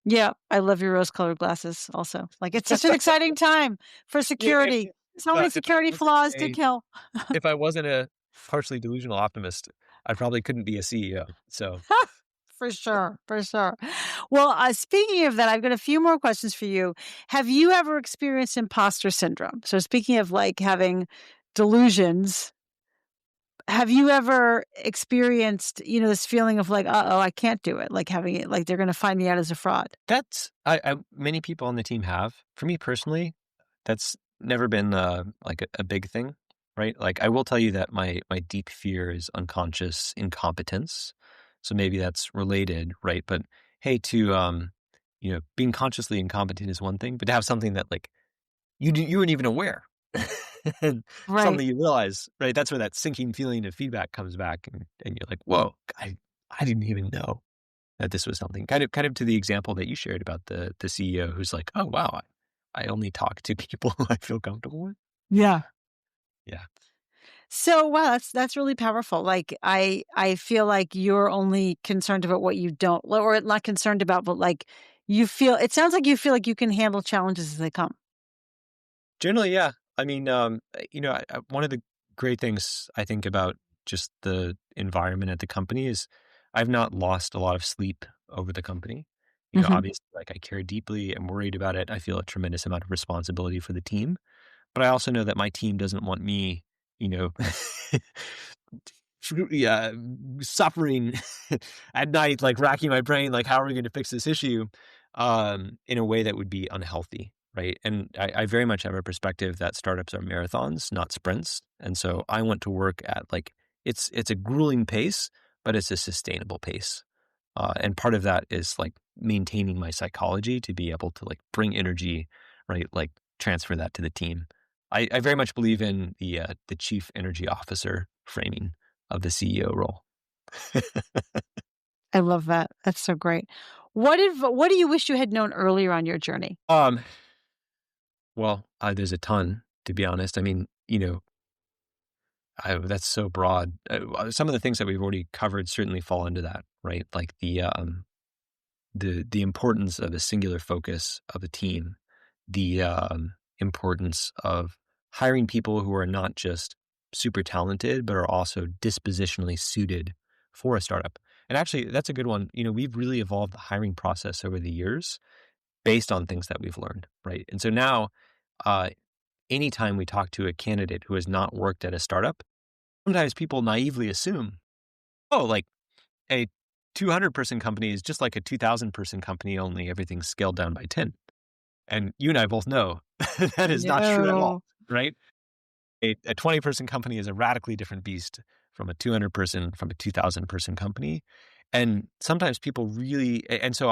Yeah. I love your rose-colored glasses also. Like, it's such an exciting time for Yeah, security. So many if I security wasn't flaws to kill. if I wasn't a partially delusional optimist, I probably couldn't be a CEO. So For sure, for sure. Well, speaking of that, I've got a few more questions for you. Have you ever experienced imposter syndrome? So speaking of like having delusions, have you ever experienced, this feeling of like, uh-oh, I can't do it, like having it, like they're going to find me out as a fraud? that's many people on the team have. For me personally, that's never been like a big thing, right? Like I will tell you that my deep fear is unconscious incompetence. So maybe that's related, right? But hey, to being consciously incompetent is one thing, but to have something that like you weren't even aware. And Right. suddenly you realize, right? That's where that sinking feeling of feedback comes back, and you're like, "Whoa, I didn't even know that this was something." Kind of to the example that you shared about the CEO who's like, "Oh wow, I only talk to people who I feel comfortable with." Yeah. Yeah, So wow, that's really powerful. Like I feel like you're only concerned about what you don't, or not concerned about, but like you feel. It sounds like you feel like you can handle challenges as they come. generally, yeah. I mean, one of the great things I think about just the environment at the company is I've not lost a lot of sleep over the company. Hmm. Obviously, like I care deeply and worried about it. I feel a tremendous amount of responsibility for the team. But I also know that my team doesn't want me, you know, yeah, suffering at night, like racking my brain, like how are we going to fix this issue, in a way that would be unhealthy, right? And I very much have a perspective that startups are marathons, not sprints, and so I want to work at like it's a grueling pace, but it's a sustainable pace. And part of that is like maintaining my psychology to be able to like bring energy, right? Like transfer that to the team. I very much believe in the chief energy officer framing of the CEO role. I love that. That's so great. What do you wish you had known earlier on your journey? Um, well, there's a ton, to be honest. I mean, that's so broad. Some of the things that we've already covered certainly fall into that, right? Like the importance of a singular focus of a team, the importance of hiring people who are not just super talented, but are also dispositionally suited for a startup. And actually, that's a good one. We've really evolved the hiring process over the years based on things that we've learned, right? And so now, uh, anytime we talk to a candidate who has not worked at a startup, sometimes people naively assume, oh, like a 200-person company is just like a 2,000-person company, only everything's scaled down by 10. And you and I both know that is not true at all, No. right? A 20-person company is a radically different beast from a 200-person, from a 2,000-person company. And sometimes people really, and so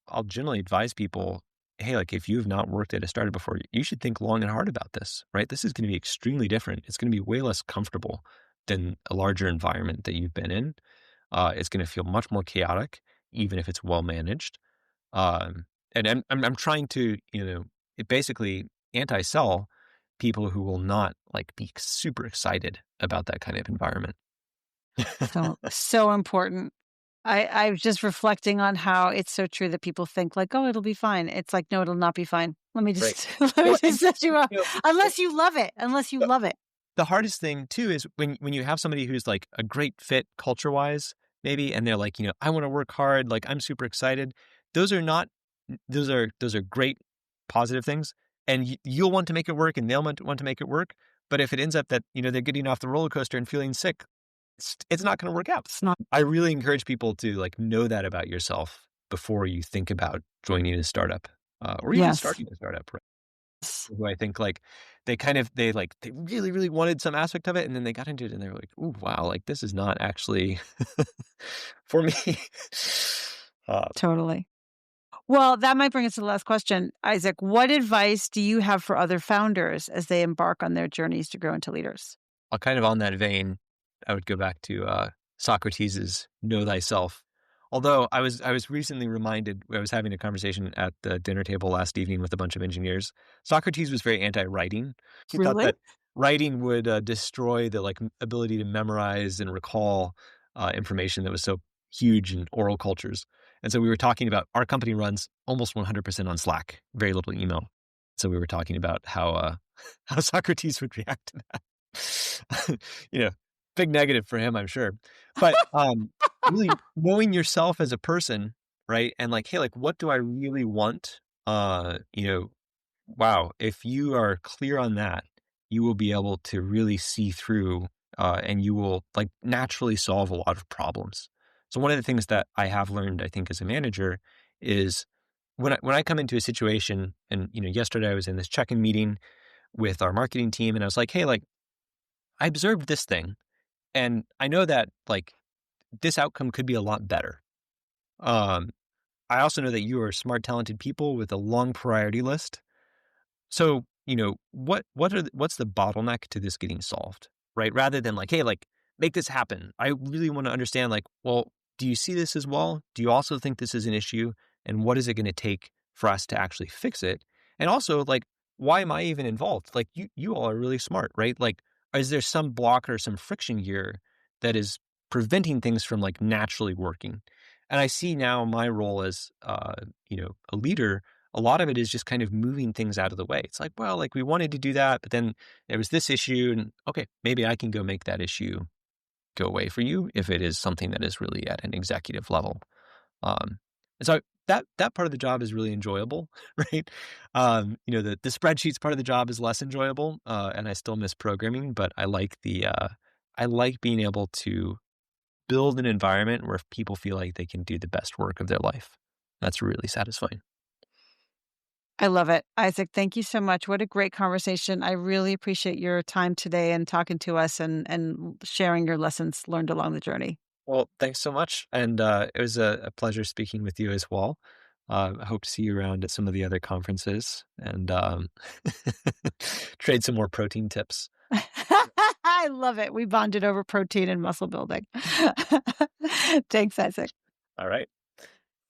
I'll generally advise people, hey, like if you've not worked at a startup before, you should think long and hard about this, right? This is going to be extremely different. It's going to be way less comfortable than a larger environment that you've been in. It's going to feel much more chaotic, even if it's well managed. Um, and I'm trying to, basically anti-sell people who will not like be super excited about that kind of environment. So important. I was just reflecting on how it's so true that people think like, "Oh, it'll be fine." It's like, "No, it'll not be fine." Let me Right. just let me Well, just set you up. you know, Unless you love it, unless you the love it. the hardest thing too is when you have somebody who's like a great fit culture-wise, maybe, and they're like, I want to work hard, like I'm super excited. Those are not those are great positive things. And you'll want to make it work and they'll want to make it work. But if it ends up that, they're getting off the roller coaster and feeling sick, it's not going to work out. It's not I really encourage people to like know that about yourself before you think about joining a startup, or even Yes. starting a startup. Right? Who I think like they really really wanted some aspect of it, and then they got into it, and they were like, "Ooh, wow! Like this is not actually for me." uh, Totally. Well, that might bring us to the last question. Isaac, what advice do you have for other founders as they embark on their journeys to grow into leaders? Kind of on that vein, I would go back to Socrates's "Know thyself." Although I was recently reminded, I was having a conversation at the dinner table last evening with a bunch of engineers. Socrates was very anti-writing. He thought Really? that writing would destroy the like ability to memorize and recall information that was so huge in oral cultures. And so we were talking about our company runs almost 100% on Slack, very little email. So we were talking about how how Socrates would react to that. you know, big negative for him, I'm sure. But really knowing yourself as a person, right? And like, hey, like, what do I really want? Wow, if you are clear on that, you will be able to really see through, and you will like naturally solve a lot of problems. So one of the things that I have learned, I think, as a manager, is when I come into a situation, and yesterday I was in this check-in meeting with our marketing team, and I was like, hey, like, I observed this thing, and I know that like this outcome could be a lot better. Um, I also know that you are smart, talented people with a long priority list. So, what's the bottleneck to this getting solved, right? Rather than like, hey, like make this happen. I really want to understand, like, well, do you see this as well? Do you also think this is an issue? And what is it going to take for us to actually fix it? And also, like, why am I even involved? Like, you all are really smart, right? Like, is there some block or some friction here that is preventing things from like naturally working? And I see now my role as, a leader, a lot of it is just kind of moving things out of the way. It's like, well, like we wanted to do that, but then there was this issue, and okay, maybe I can go make that issue go away for you if it is something that is really at an executive level. And so that part of the job is really enjoyable, right? The spreadsheets part of the job is less enjoyable, and I still miss programming, but I like being able to build an environment where people feel like they can do the best work of their life. That's really satisfying. I love it. Isaac, thank you so much. What a great conversation. I really appreciate your time today and talking to us and sharing your lessons learned along the journey. Well, thanks so much. And it was a pleasure speaking with you as well. I hope to see you around at some of the other conferences and trade some more protein tips. I love it. We bonded over protein and muscle building. Thanks, Isaac. All right.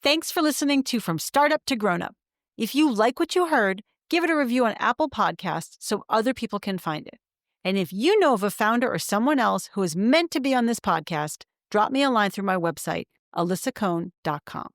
Thanks for listening to From Startup to Grown Up. If you like what you heard, give it a review on Apple Podcasts so other people can find it. And if you know of a founder or someone else who is meant to be on this podcast, drop me a line through my website, alisacohn.com.